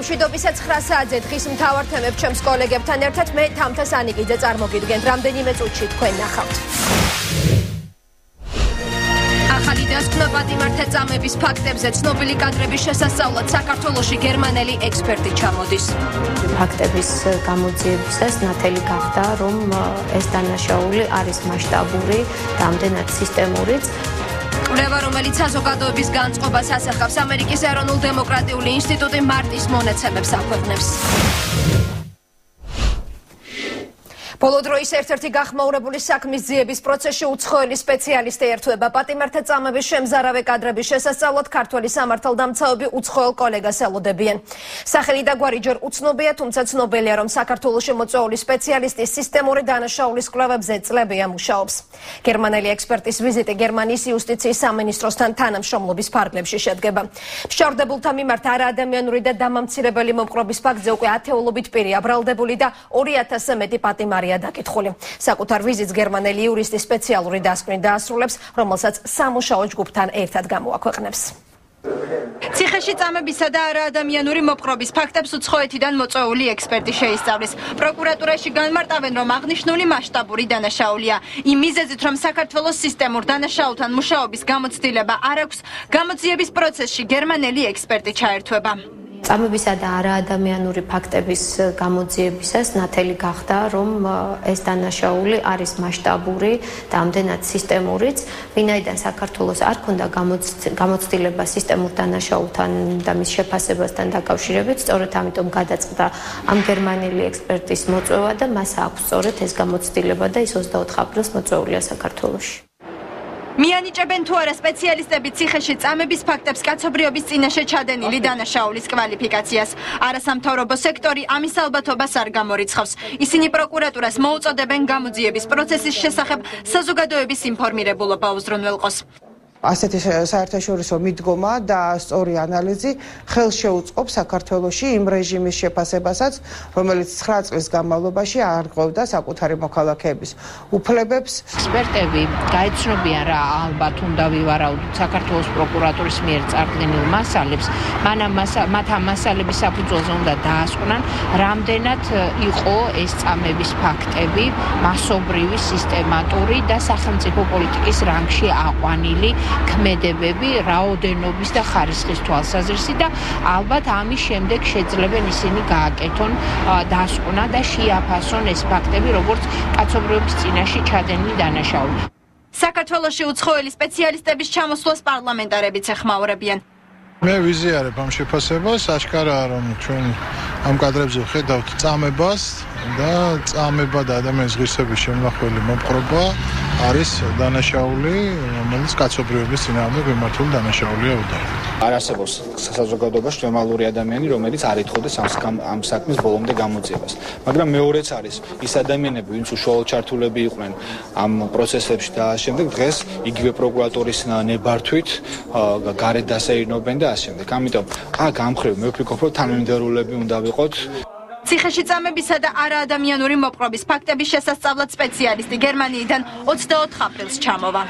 მშვიდობისა 9 საათზე დღის მთავარ თემებს ჩემს კოლეგებთან ერთად მე თამთა სანიკიძე წარმოგიდგენთ. რამდენიმე წუთში თქვენ ნახავთ. ახალი დასკვნა პატიმართა წამების ფაქტებზე ცნობილი კადრების შესასწავლად საქართველოში გერმანელი ექსპერტი ჩამოდის. ფაქტების გამოძიებისას ნათელი გახდა, რომ ეს დანაშაული არის მასშტაბური და ამდენად სისტემურიც. კვლევა, რომელიც საზოგადოების განწყობას ასახავს, ამერიკის ეროვნულ-დემოკრატიული ინსტიტუტი მარტის მონაცემებს აქვეყნებს. ბოლო დროის ერთ-ერთი გახმაურებული საქმის ძიების პროცესში უცხოელი სპეციალისტი ერთვება. პატიმართა წამების შემზარავე კადრების შესასწავლად ქართველი სამართალდამცავები უცხოელ კოლეგას ელოდებიან. სახელი და გვარი ჯერ უცნობია, თუმცა ცნობილია, რომ საქართველოში მოწვეული სპეციალისტი სისტემური დანაშაულის კვლევებზე წლებია მუშაობს. გერმანელი ექსპერტის ვიზიტი გერმანიის იუსტიციის სამინისტროსთან თანამშრომლობის ფარგლებში შედგება. მშავრდებულთა მიმართ არაადამიანური და დამამცირებელი მომყრობის ფაქტზე უკვე ათეულობით პირი აბრალდებული და 2000-ზე მეტი პატიმარი დაკითხული. საკუთარ ვიზიტს გერმანელი იურისტი სპეციალური დასკვნით დაასრულებს, რომელსაც სამუშაო ჯგუფთან ერთად გამოაქვეყნებს. ციხეში წამებისა და არაადამიანური მოპყრობის ფაქტებს უცხოეთიდან მოწვეული ექსპერტი შეისწავლის. პროკურატურაში განმარტავენ, რომ აღნიშნული მასშტაბური დანაშაულია. იმ მიზეზით, რომ საქართველოს სისტემურ დანაშაულთან მუშაობის გამოცდილება არ აქვს, გამოძიების პროცესში გერმანელი ექსპერტი ჩაერთვება. წამებისა და არაადამიანური ფაქტების გამოძიებისას ნათელი გახდა, რომ ეს დანაშაული არის მასშტაბური და ამდენად სისტემურიც, ვინაიდან საქართველოს არ ქონდა გამოცდილება სისტემურ დანაშაულთან და მის შეფასებასთან დაკავშირებით, სწორედ ამიტომ გადაწყდა ამ გერმანელი ექსპერტის მოწვევა და მას აქვს სწორედ ეს გამოცდილება და ის 24 აპრილს მოწვეულია საქართველოში. მიანიჭებენ თუ არა სპეციალისტები ციხეში წამების ფაქტებს კაცობრიობის წინაშე ჩადენილი დანაშაულის კვალიფიკაციას. არასამთავრობო სექტორი ამის ალბათობას არ გამორიცხავს. ისინი პროკურატურას მოუწოდებენ გამოძიების პროცესის შესახებ საზოგადოების ინფორმირებულობა უზრუნველყოს. ასეთი საერთაშორისო მიდგომა და სწორი ანალიზი ხელს შეუწყობს საქართველოში იმ რეჟიმის შეფასებასაც, რომელიც 9 წლის განმავლობაში არ ღვევდა საკუთარი მოქალაქეების უფლებებს. ექსპერტები გაეცნობიან რა ალბათ უნდა ვივარაუდოთ საქართველოს პროკურატურის მიერ წარდგენილ მასალებს, მათ ამ მასალების საფუძველზე უნდა დაასკვნან, რამდენად იყო ეს წამების ფაქტები მასობრივი, სისტემატური და სახელმწიფო პოლიტიკის რანგში აყვანილი ქმედებები, რაოდენობის და ხარისხის თვალსაზრისით და ალბათ ამის შემდეგ შეძლებენ ისინი გააკეთონ დასკვნა და შეაფასონ ეს ფაქტები, როგორც კაცობრიობის წინაშე ჩადენილი დანაშაული. საქართველოში უცხოელი სპეციალისტების ჩამოსვლას პარლამენტარებიც ეხმაურებიან. მე ვიზიარებ ამ შეფასებას, აშკარაა, რომ ჩვენ ამ კადრებზე ხედავთ წამებას და წამება და ადამიანის ღირსების შემნახველი მომყრობა არის დანაშაული, რომელიც კაცობრიობის წინააღმდეგ მიმართული დანაშაულია უდავი. არ არსებობს საზოგადოებაში ნორმალური ადამიანი, რომელიც არ ითხოვდეს ამ საქმის ბოლომდე გამოძიებას. მაგრამ მეორეც არის ის ადამიანები, ვინც უშუალოდ ჩართულები იყვნენ ამ პროცესებში და შემდეგ დღეს იგივე პროკურატურის ნებართვით გარეთ დასეირნობენ და ამ შემდეგ. ამიტომ აქ ამ მხრივ მე ვფიქრობ, რომ თანამიმდევრულები უნდა ვიყოთ. ციხეში წამებისა და არაადამიანური მოპყრობის ფაქტების შესასწავლად სპეციალისტი გერმანიიდან 24 აპრილს ჩამოვა.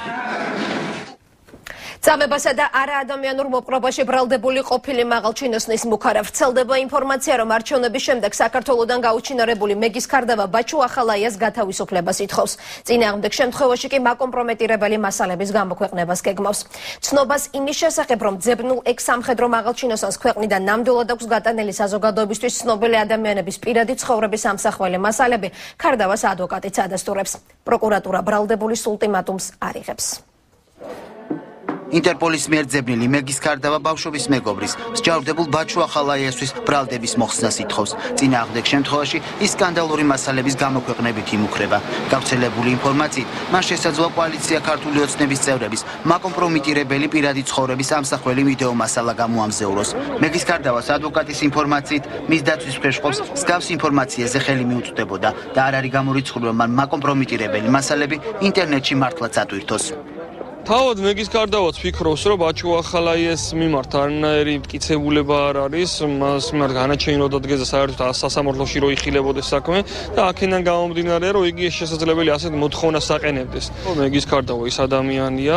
წამებასა და არაადამიანურ მოპყრობაში ბრალდებული ყოფილი მაღალჩინოსნის მუხარა ვრცელდება ინფორმაცია, რომ არჩევნების შემდეგ საქართველოდან გაუჩინარებული მეგის კარდავა ბაჩუ ახალაიას გათავისუფლებას ითხოვს. წინააღმდეგ შემთხვევაში კი მაკომპრომეტირებელი მასალების გამოქვეყნებას გეგმავს. ცნობას იმის შესახებ, რომ ძებნულ ექს-სამხედრო მაღალჩინოსანს ქვეყნიდან ნამდვილად აქვს გატანილი საზოგადოებისთვის ცნობილი ადამიანების პირადი ცხოვრების ამსახველი მასალები, კარდავას ადვოკატიც ადასტურებს. პროკურატურა ბრალდებულის ულტიმატუმს არ იღებს. ინტერპოლის მიერ ძებნილი მეგის კარდავა ბავშვობის მეგობრის, მსჯავრდებულ ბაჩუ ახალაიასთვის ბრალდების მოხსნას ითხოვს. წინააღმდეგ შემთხვევაში ის სკანდალური მასალების გამოქვეყნებით იმუქრება. გავრცელებული ინფორმაციით, მას შესაძლოა კოალიცია ქართული ოცნების წევრების მაკომპრომიტირებელი პირადი ცხოვრების ამსახველი ვიდეო მასალა გამოამზეუროს. მეგის კარდავას ადვოკატის ინფორმაციით, მის დაცვის ქვეშ მსგავს ინფორმაციაზე ხელი მიუწვდებოდა და არ არის გამორიცხული, რომ მან მაკომპრომიტირებელი მასალები ინტერნეტში მართლაც ატვირთოს. თავად მეგის კარდავაც ფიქრობს, რომ ბაჩუ ახალაიას მიმართ არანაირი მტკიცებულება არ არის, მას მიმართ განაჩენილ დადგეს და საერთოდ სასამართლოში რო იხილებოდეს საქმე და აქედან გამომდინარე, რომ იგი შესაძლებელი ასეთ მოთხოვნას აყენებდეს. მეგის კარდავა ის ადამიანია,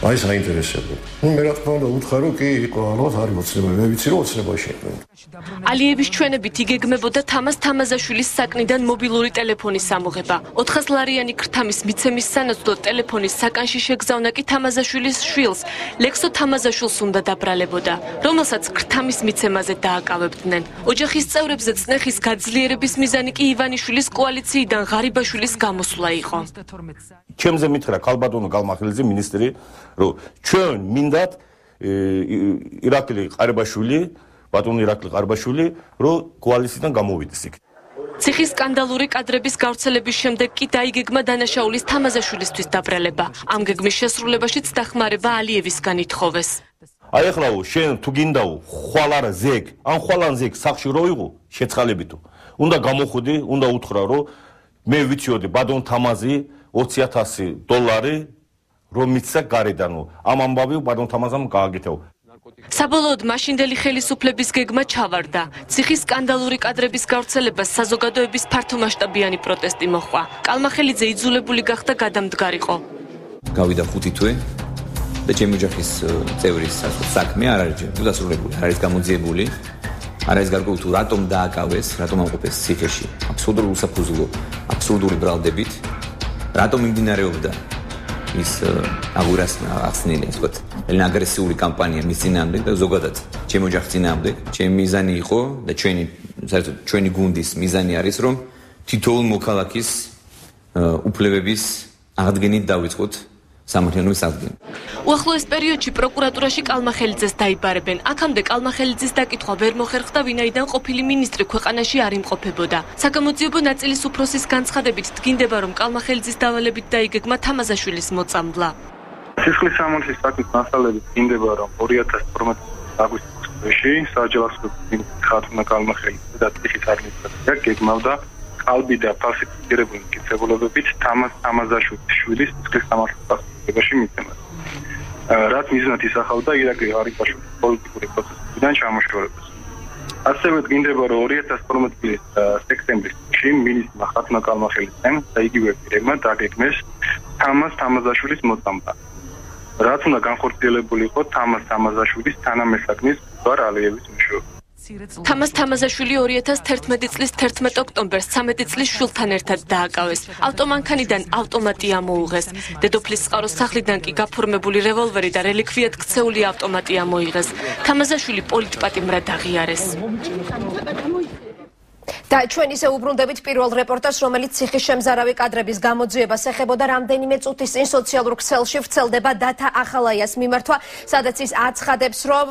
აი საინტერესებოდ. მე რა თქმა უნდა ვუთხარ რომ კი იყო ალბათ არის ოცნება, მე ვიცი რომ ოცნებაში იყო. ალიევის ჩვენებით იგეგმებოდა თამაზ თამაზაშვილის საკნიდან მობილური ტელეფონის ამოღება. 400 ლარიანი ქრთამის მიცემის სანაცვლოდ ტელეფონის საკანში შეგზავნა კი თამაზაშვილის შვილს, ლექსო თამაზაშვილს უნდა დაბრალებოდა, რომელსაც ქრთამის მიცემაზე დააკავებდნენ. ოჯახის წევრებზე წნეხის გაძლიერების მიზანი კი ივანიშვილის კოალიციიდან ღარიბაშვილის გამოსვლა იყო. ჩემზე მითხრა ქალბატონო გალმახელიძე მინისტრი, რომ ჩვენ მინდათ ირაკლი ყარიბაშვილი, ბატონო ირაკლი ყარიბაშვილი, რომ კოალიციიდან გამოვიდეს იქ. ციხის სკანდალური კადრების გავრცელების შემდეგ კი დაიგეგმა დანაშაულის თამაზაშვილისთვის დაბრალება. ამ გეგმის შესრულებაშიც დახმარება ალიევისგან ითხოვეს. აი ახლა შენ თუ გინდაო ხვალარ ზეგ, ან ხვალან ზეგ სახში რო იყო შეცხალებითო. უნდა გამოხვიდი, უნდა უთხრა რომ მე ვიციოდი ბატონ თამაზი $20,000 რომ მიცა გარედანო. ამ ამბავი ბატონ თამაზამ გააკეთეო. საბოლოოდ მაშინდელი ხელისუფლების გეგმა ჩავარდა. ციხის სკანდალური კადრების გავრცელებას საზოგადოების ფართომასშტაბიანი პროტესტი მოჰყვა. კალმახელიძე იძულებული გახდა გადამდგარიყო. გავიდა 5 თვე და ჩემი ოჯახის წევრის საქმე არ არის დასრულებული, არ არის გამოძიებული. არ არის გარკვეული თუ რატომ დააკავეს, რატომ ამყოფეს ციხეში. აბსოლუტური უსაფუძვლო, აბსურდული ბრალდებით. რატომ მიმდინარეობდა ის აღურასნილი, ასე ვთქვათ, ძალიან აგრესიული კამპანია მის წინააღმდეგ და ზოგადად ჩემი ოჯახის წინააღმდეგ. ჩემი მიზანი იყო და ჩვენი გუნდის მიზანი არის, რომ თითოეულ მოქალაქის უფლებების აღდგენით დავიწყოთ სამართლიანობის აღდგენა. უახლოეს პერიოდში პროკურატურაში კალმახელიძეს დაიბარებენ. აქამდე კალმახელიძის დაკითხვა ვერ მოხერხდა, ვინაიდან ყოფილი მინისტრი ქვეყანაში არ იმყოფებოდა. საგამოძიებო ნაწილის უფროსის განცხადებით დგინდება, რომ კალმახელიძის დავალებით დაიგეგმა თამაზაშვილის მოწამვლა. სისხლის სამართლის საქმის მასალებით დგინდება, რომ 2012 აგვისტოში საჯავახოს მინისტრი ხათუნა კალმახელიძე და ციხის ადმინისტრაცია გეგმავდა qalbi და ფალსიფიცირებული მტკიცებულებებით თამაზაშვილის შვილის სისხლის სამართლის პასუხისმგებაში მიცემას. რაც მიზნად ისახავდა ირაკლი ღარიბაშვილის პოლიტიკური პროცესიდან ჩამოშორებას. ასევე დგინდება, რომ 2012 წლის სექტემბერში მინისტრმა ხათუნა კალმახელიძემ და იგივე პირებმა დაგეგმეს თამაზაშვილის მოწამვლა. რაც უნდა განხორციელებული იყო თამაზაშვილის თანამესაგნის გვარ ალიევის მეშვეობით. თამაზ თამაზაშვილი 2011 წლის 11 ოქტომბერს 13 წლის შვილთან ერთად დააკავეს. ავტომანქანიდან ავტომატი ამოუღეს. დედოფლის წყაროს სახლიდან კი გაფორმებული რევოლვერი და რელიკვიად ქცეული ავტომატი ამოიღეს. თამაზაშვილი პოლიტპატიმრად აღიარეს. და ჩვენ ისე უბრუნდებით პირველ რეპორტაჟს, რომელიც ციხის შემზარავი კადრების გამოძიებას ეხებოდა. რამდენიმე წუთის წინ სოციალურ ქსელში ვრცელდება დათა ახალაიას მიმართვა, სადაც ის აცხადებს, რომ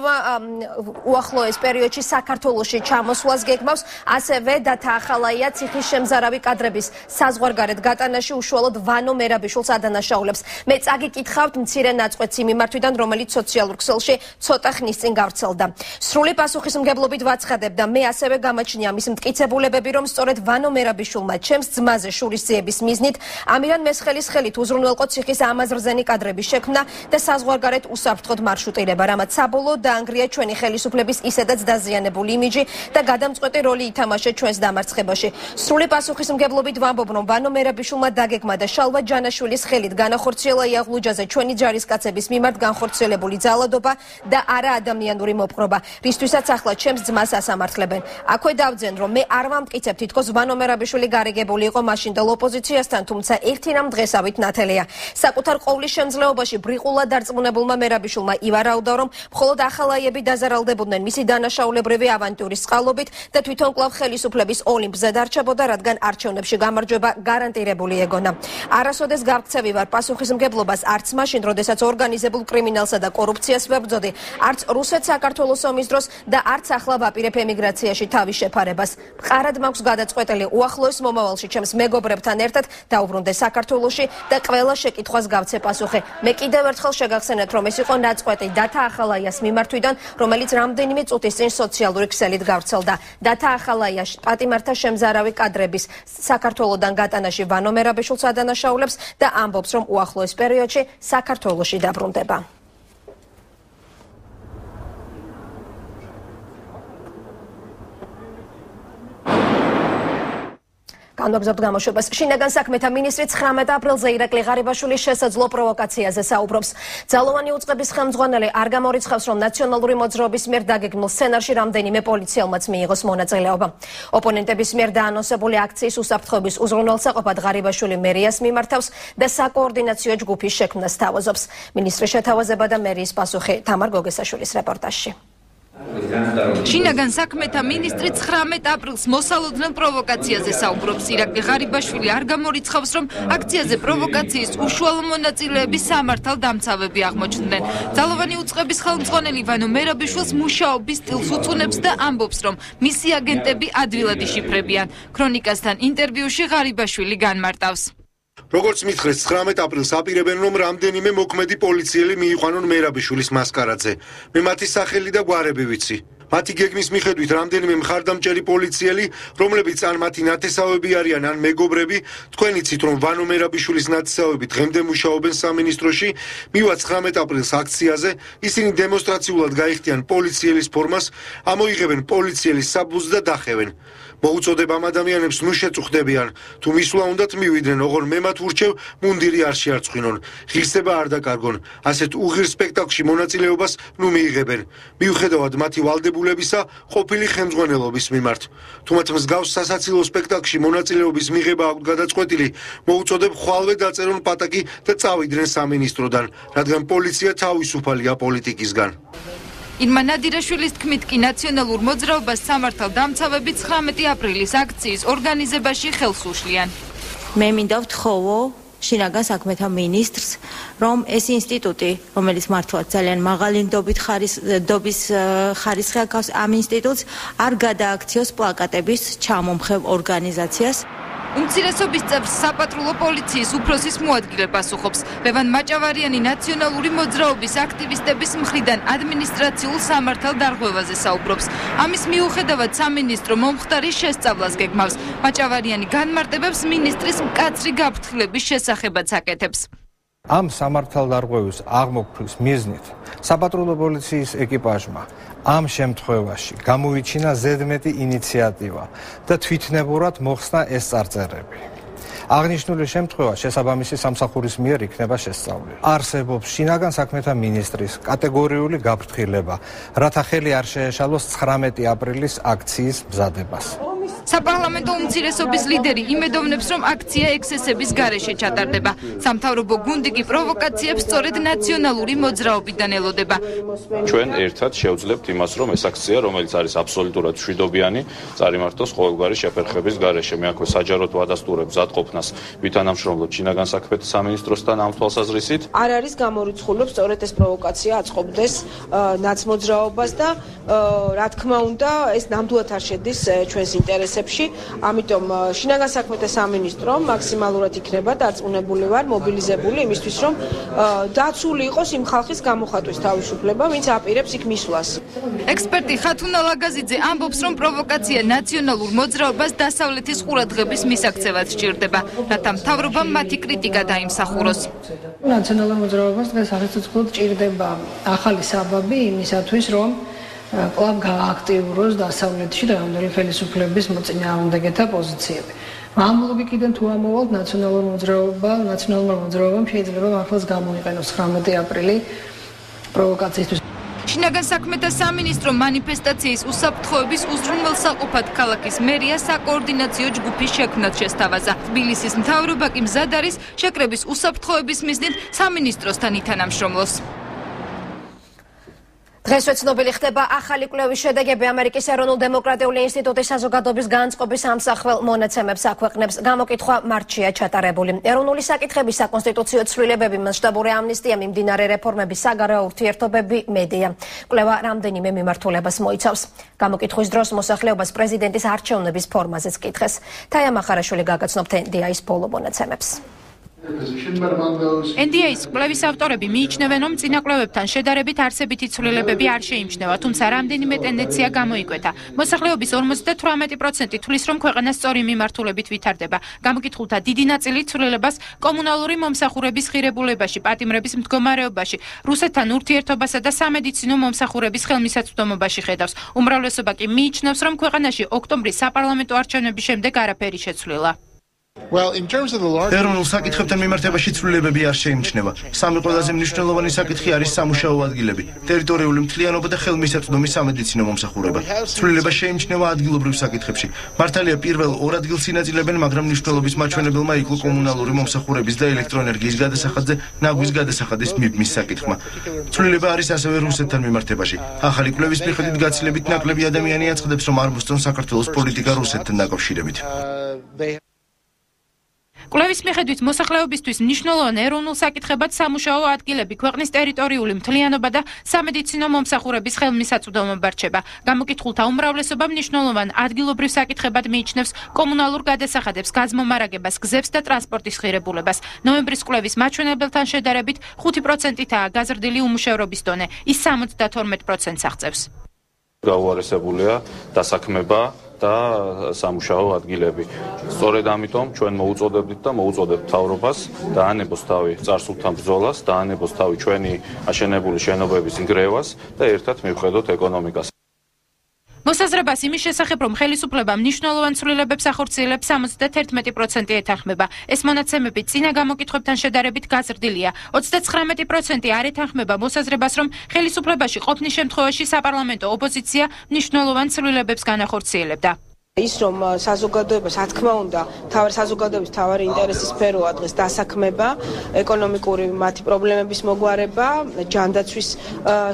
უახლოეს პერიოდში საქართველოში ჩამოსვლას გეგმავს. ასევე დათა ახალაია ციხის შემზარავი კადრების საზღვარგარეთ გატანაში უშუალოდ ვანო მერაბიშვილს ადანაშაულებს. მე წაგიკითხავთ მცირე ნაწყვეტს იმ მიმართვიდან, რომელიც სოციალურ ქსელში ცოტა ხნის წინ გავრცელდა. სრული პასუხისმგებლობით ვაცხადებ და მე ასევე გამაჩნია მის მტკიცებულებები, რომ სწორედ ვანო მერაბიშვილმა ჩემს ძმაზე შურისძიების მიზნით ამირან მესხელის ხელით უზრუნველყო ციხის ამაზრზენი კადრების შექმნა და საზღვარგარეთ უსაფრთხოდ მარშრუტირება, რამაც საბოლოოდ დაანგრია ჩვენი ხელისუფლების ისედაც დაზიანებული იმიჯი და გადამწყვეტი როლი ითამაშა ჩვენს დამარცხებაში. სრული პასუხისმგებლობით ვამბობ, რომ ვანო მერაბიშვილმა დაგეგმა და შალვა ჯანაშვილის ხელით განახორციელა იაღლუჯაზე ჩვენი ჯარისკაცების მიმართ განხორციელებული ძალადობა და არა ადამიანური მოპყრობა, რისთვისაც ახლა ჩემს ძმას ასამართლებენ. აქვე დავძენ, რომ მე არ ვამტკიცებ, თითქოს ვანო მერაბიშვილი გარიგებული იყო მაშინდელ ოპოზიციასთან, თუმცა ერთი რამ დღესავით ნათელია. საკუთარ ყოვლის შემძლეობაში ბრიყულად დარწმუნებულმა მერაბიშვილმა ივარაუდა, რომ მხოლოდ ახალაიები დაზარალდებოდნენ მისი დანაშაულებრივი ავანტიურის წყალობით და თვითონ კვლავ ხელისუფლების ოლიმპზე დარჩებოდა, რადგან არჩევნებში გამარჯვება გარანტირებული ეგონა. არასოდეს გავქცევი ვარ პასუხისმგებლობას არც მაშინ, როდესაც ორგანიზებულ კრიმინალსა და კორუფციას ვებრძოდი, არც რუსეთ-საქართველოს ომის დროს და არც ახლა ვაპირებ ემიგრაციაში თავის შეფარებას. მყარად მაქვს გადაწყვეტილი უახლოეს მომავალში ჩემს მეგობრებთან ერთად დაუბრუნდე საქართველოში და ყველა შეკითხვას გავცე პასუხი. მე კიდევ ერთხელ შეგახსენეთ, რომ ეს იყო ნაწყვეტი დათა ახალაიას მიმართვიდან, რომელიც რამდენიმე წუთის წინ სოციალური ქსელით გავრცელდა. დათა ახალაია პატიმართა შემზარავი კადრების საქართველოდან გატანაში ვანო მერაბიშვილს ადანაშაულებს და ამბობს, რომ უახლოეს პერიოდში საქართველოში დაბრუნდება. განვაგრძობთ გამოშვებას. შინაგან საქმეთა მინისტრი 19 აპრილზე ირაკლი ღარიბაშვილის შესაძლო პროვოკაციაზე საუბრობს. ძალოვანი უწყების ხელმძღვანელი არ გამორიცხავს, რომ ნაციონალური მოძრაობის მიერ დაგეგმილ სცენარში რამდენიმე პოლიციელმაც მიიღოს მონაწილეობა. ოპონენტების მიერ დაანონსებული აქციის უსაფრთხოების უზრუნველსაყოფად ღარიბაშვილი მერიას მიმართავს და საკოორდინაციო ჯგუფის შექმნას თავაზობს. მინისტრის შეთავაზება და მერიის პასუხი თამარ გოგესაშვილის რეპორტაჟში. შინაგან საქმეთა მინისტრი 19 აპრილს მოსალოდნელ პროვოკაციაზე საუბრობს. ირაკლი ღარიბაშვილი არ გამორიცხავს, რომ აქციაზე პროვოკაციის უშუალო მონაწილეების სამართალ დამცავები აღმოჩნდნენ. ძალოვანი უწყების ხელმძღვანელი ვანო მერაბიშვილს მუშაობის სტილს უწუნებს და ამბობს, რომ მისი აგენტები ადვილად იშიფრებიან. ქრონიკასთან ინტერვიუში ღარიბაშვილი განმარტავს. როგორც მითხრეს 19 აპრილს აპირებენ, რომ რამდენიმე მოქმედი პოლიციელი მიიყვანონ მერაბიშვილის მასკარადზე. მე მათი სახელი და გვარები ვიცი. მათი გეგმის მიხედვით რამდენიმე მხარდამჭერი პოლიციელი, რომლებიც ან მათი ნათესავები არიან, ან მეგობრები, თქვენ იცით, რომ ვანო მერაბიშვილის ნათესავები დღემდე მუშაობენ სამინისტროში, მივა 19 აპრილს აქციაზე, ისინი დემონსტრაციულად გაიხდიან პოლიციელის ფორმას, ამოიღებენ პოლიციელის საბუთს და დახევენ. მოუწოდებ ამ ადამიანებს ნუ შეწუხდებიან, თუ მისვლა უნდათ მივიდნენ, ოღონ მე მათ ვურჩევ, მუნდირი არ შეარწყვინონ, ღირსება არ დაკარგონ, ასეთ უღირ სპექტაკლში მონაწილეობას ნუ მიიღებენ. მიუხედავად მათი ვალდებულებისა ყოფილი ხელმძღვანელობის მიმართ. თუ მათ მსგავს სასაცილო სპექტაკლში მონაწილეობის მიღება აქვთ გადაწყვეტილი, მოუწოდებ ხვალვე დაწერონ პატაკი და წავიდნენ სამინისტროდან, რადგან პოლიცია თავისუფალია პოლიტიკისგან. ირმა ნადირაშვილის თქმით კი ნაციონალურ მოძრაობას სამართალ დამცავები 19 აპრილის აქციის ორგანიზებაში ხელს უშლიან. მე მინდა ვთხოვო შინაგან საქმეთა მინისტრს, რომ ეს ინსტიტუტი, რომელიც მართლაც ძალიან მაღალი დობის ხარისხი აქვს ამ ინსტიტუტს, არ გადააქციოს პლაკატების ჩამომხევ ორგანიზაციას. უმცირესობის წევრს საპატრულო პოლიციის უფროსის მოადგილე პასუხობს. ლევან მაჭავარიანი ნაციონალური მოძრაობის აქტივისტების მხრიდან ადმინისტრაციულ სამართალ დარღვევაზე საუბრობს. ამის მიუხედავად სამინისტრო მომხდარი შესწავლას გეგმავს. მაჭავარიანი განმარტებებს მინისტრის მკაცრი გაფრთხილების შესახებაც აკეთებს. ამ სამართალდარღვევის აღმოფხვის მიზნით საპატრულო პოლიციის ეკიპაჟმა ამ შემთხვევაში გამოიჩინა ზედმეტი ინიციატივა და თვითნებურად მოხსნა ეს წარწერები. აღნიშნული შემთხვევა შესაბამისი სამსახურის მიერ იქნება შესწავლილი. არსებობს შინაგან საქმეთა მინისტრის კატეგორიული გაფრთხილება, რათა ხელი არ შეეშალოს 19 აპრილის აქციის მზადებას. საპარლამენტო უმცირესობის ლიდერი იმედოვნებს, რომ აქცია ექსესების გარეშე ჩატარდება. სამთავრობო გუნდი კი პროვოკაციებს სწორედ ნაციონალური მოძრაობიდან ელოდება. ჩვენ ერთად შევძლებთ იმას, რომ ეს აქცია, რომელიც არის აბსოლუტურად მშვიდობიანი, წარიმართოს ყოველგვარი შეფერხების გარეშე. მე აქვე საჯაროდ ვადასტურებ მზადყოფნას ვითანამშრომლოთ შინაგან საქმეთა სამინისტროსთან ამ თვალსაზრისით. არ არის გამორიცხული, რომ სწორედ ეს პროვოკაცია აწყობდეს ნაცმოძრაობას და რა თქმა უნდა, ეს ნამდვილად არ შედის ჩვენს ინტერესებში. ამიტომ შინაგან საქმეთა სამინისტრო მაქსიმალურად იქნება დარწმუნებული ვარ, მობილიზებული იმისთვის, რომ დაცული იყოს იმ ხალხის გამოხატვის თავისუფლება, ვინც აპირებს იქ მისვლას. ექსპერტი ხათუნა ლაგაზიძე ამბობს, რომ პროვოკაცია ნაციონალურ მოძრაობას დასავლეთის ყურადღების მისაქცევად სჭირდება, რათა მთავრობამ მათი კრიტიკა დაიმსახუროს. ნაციონალურ მოძრაობას დღეს აღესაწყოთ ჭირდება ახალი საბაბი იმისათვის, რომ კლავ გააქტიუროს დასავლეთში დღევანდელი ხელისუფლების მოწინააღმდეგეთა პოზიციები. ამ ლოგიკიდან თუ ამოვალთ ნაციონალურმა მოძრაობამ შეიძლება მართლაც გამოიყენოს 19 აპრილი პროვოკაციისთვის. შინაგან საქმეთა სამინისტრო მანიფესტაციის უსაფრთხოების უზრუნველსაყოფად ქალაქის მერია საკოორდინაციო ჯგუფის შექმნას შესთავაზა. თბილისის მთავრობა კი მზად არის შეკრების უსაფრთხოების მიზნით სამინისტროსთან ითანამშრომლოს. დღესვე ცნობილი ხდება ახალი კვლევის შედეგები. ამერიკის ეროვნულ დემოკრატიული ინსტიტუტის საზოგადოების განწყობის ამსახველ მონაცემებს აქვეყნებს. გამოკითხვა მარტშია ჩატარებული. ეროვნული საკითხების საკონსტიტუციო ცვლილებები, მასშტაბური ამნისტია, მიმდინარე რეფორმების, საგარეო ურთიერთობები, მედია. კვლევა რამდენიმე მიმართულებას მოიცავს. გამოკითხვის დროს მოსახლეობას პრეზიდენტის არჩევნების ფორმაზეც კითხეს. თაია მახარაშვილი გაგაცნობთ NDI-ის ბოლო მონაცემებს. NDI-ის კვლევის ავტორები მიიჩნევენ, რომ წინა კვლევებთან შედარებით არსებითი ცვლილებები არ შეიმჩნევა, თუმცა რამდენიმე ტენდენცია გამოიკვეთა. მოსახლეობის 58% თვლის, რომ ქვეყანა სწორი მიმართულებით ვითარდება. გამოკითხულთა დიდი ნაწილი ცვლილებას კომუნალური მომსახურების ღირებულებაში, პატიმრების მდგომარეობაში, რუსეთთან ურთიერთობასა და სამედიცინო მომსახურების ხელმისაწვდომობაში ხედავს. უმრავლესობა კი მიიჩნევს, რომ ქვეყანაში ოქტომბრის საპარლამენტო არჩევნების შემდეგ არაფერი შეცვლილა. ეროვნულ საკითხებთან მიმართებაში ცვლილებები არ შეიმჩნევა. სამი ყველაზე მნიშვნელოვანი საკითხი არის სამუშაო ადგილები, ტერიტორიული მთლიანობა და ხელმისაწვდომი სამედიცინო მომსახურება. ცვლილება შეიმჩნევა ადგილობრივ საკითხებში. მართალია პირველ ორ ადგილს ინაწილებენ, მაგრამ მნიშვნელობის მაჩვენებელმა იკლო კომუნალური მომსახურების და ელექტროენერგიის გადასახადზე ნაგვის გადასახადის მიბმის საკითხმა. ცვლილება არის ასევე რუსეთთან მიმართებაში. ახალი კვლევის მიხედვით გაცილებით ნაკლები ადამიანი აწყდებს, რომ არ მოსწონს საქართველოს პოლიტიკა რუსეთთან დაკავშირებით. კვლევის მიხედვით მოსახლეობისთვის მნიშვნელოვან ეროვნულ საკითხებად სამუშაო ადგილები, ქვეყნის ტერიტორიული მთლიანობა და სამედიცინო მომსახურების ხელმისაწვდომობა რჩება. გამოკითხულთა უმრავლესობა მნიშვნელოვან ადგილობრივ საკითხებად მიიჩნევს კომუნალურ გადასახადებს, გაზმომარაგებას, გზებს და ტრანსპორტის ღირებულებას. ნოემბრის კვლევის მაჩვენებელთან შედარებით 5%-აა გაზრდილი უმუშევრობის დონე, ის 72%-ს აღწევს. გაუარესებულია დასაქმება და სამუშაო ადგილები. სწორედ ამიტომ ჩვენ მოუწოდებდით და მოუწოდებთ მთავრობას დაანებოს თავი წარსულთან ბრძოლას, დაანებოს თავი ჩვენი აშენებული შენობების ნგრევას და ერთად მივხედოთ ეკონომიკას. მოსაზრებას იმის შესახებ, რომ ხელისუფლება მნიშვნელოვან ცვლილებებს ახორციელებს 71% ეთანხმება. ეს მონაცემები წინა გამოკითხვებთან შედარებით გაზრდილია. 39% არ ეთანხმება მოსაზრებას, რომ ხელისუფლებაში ყოფნის შემთხვევაში საპარლამენტო ოპოზიცია მნიშვნელოვან ცვლილებებს განახორციელებდა. ის რომ საზოგადოებას, რა თქმა უნდა, საზოგადოების თავარი ინტერესის სფეროა დღეს დასაქმება, ეკონომიკური მათი პრობლემების მოგვარება, ჯანდაცვის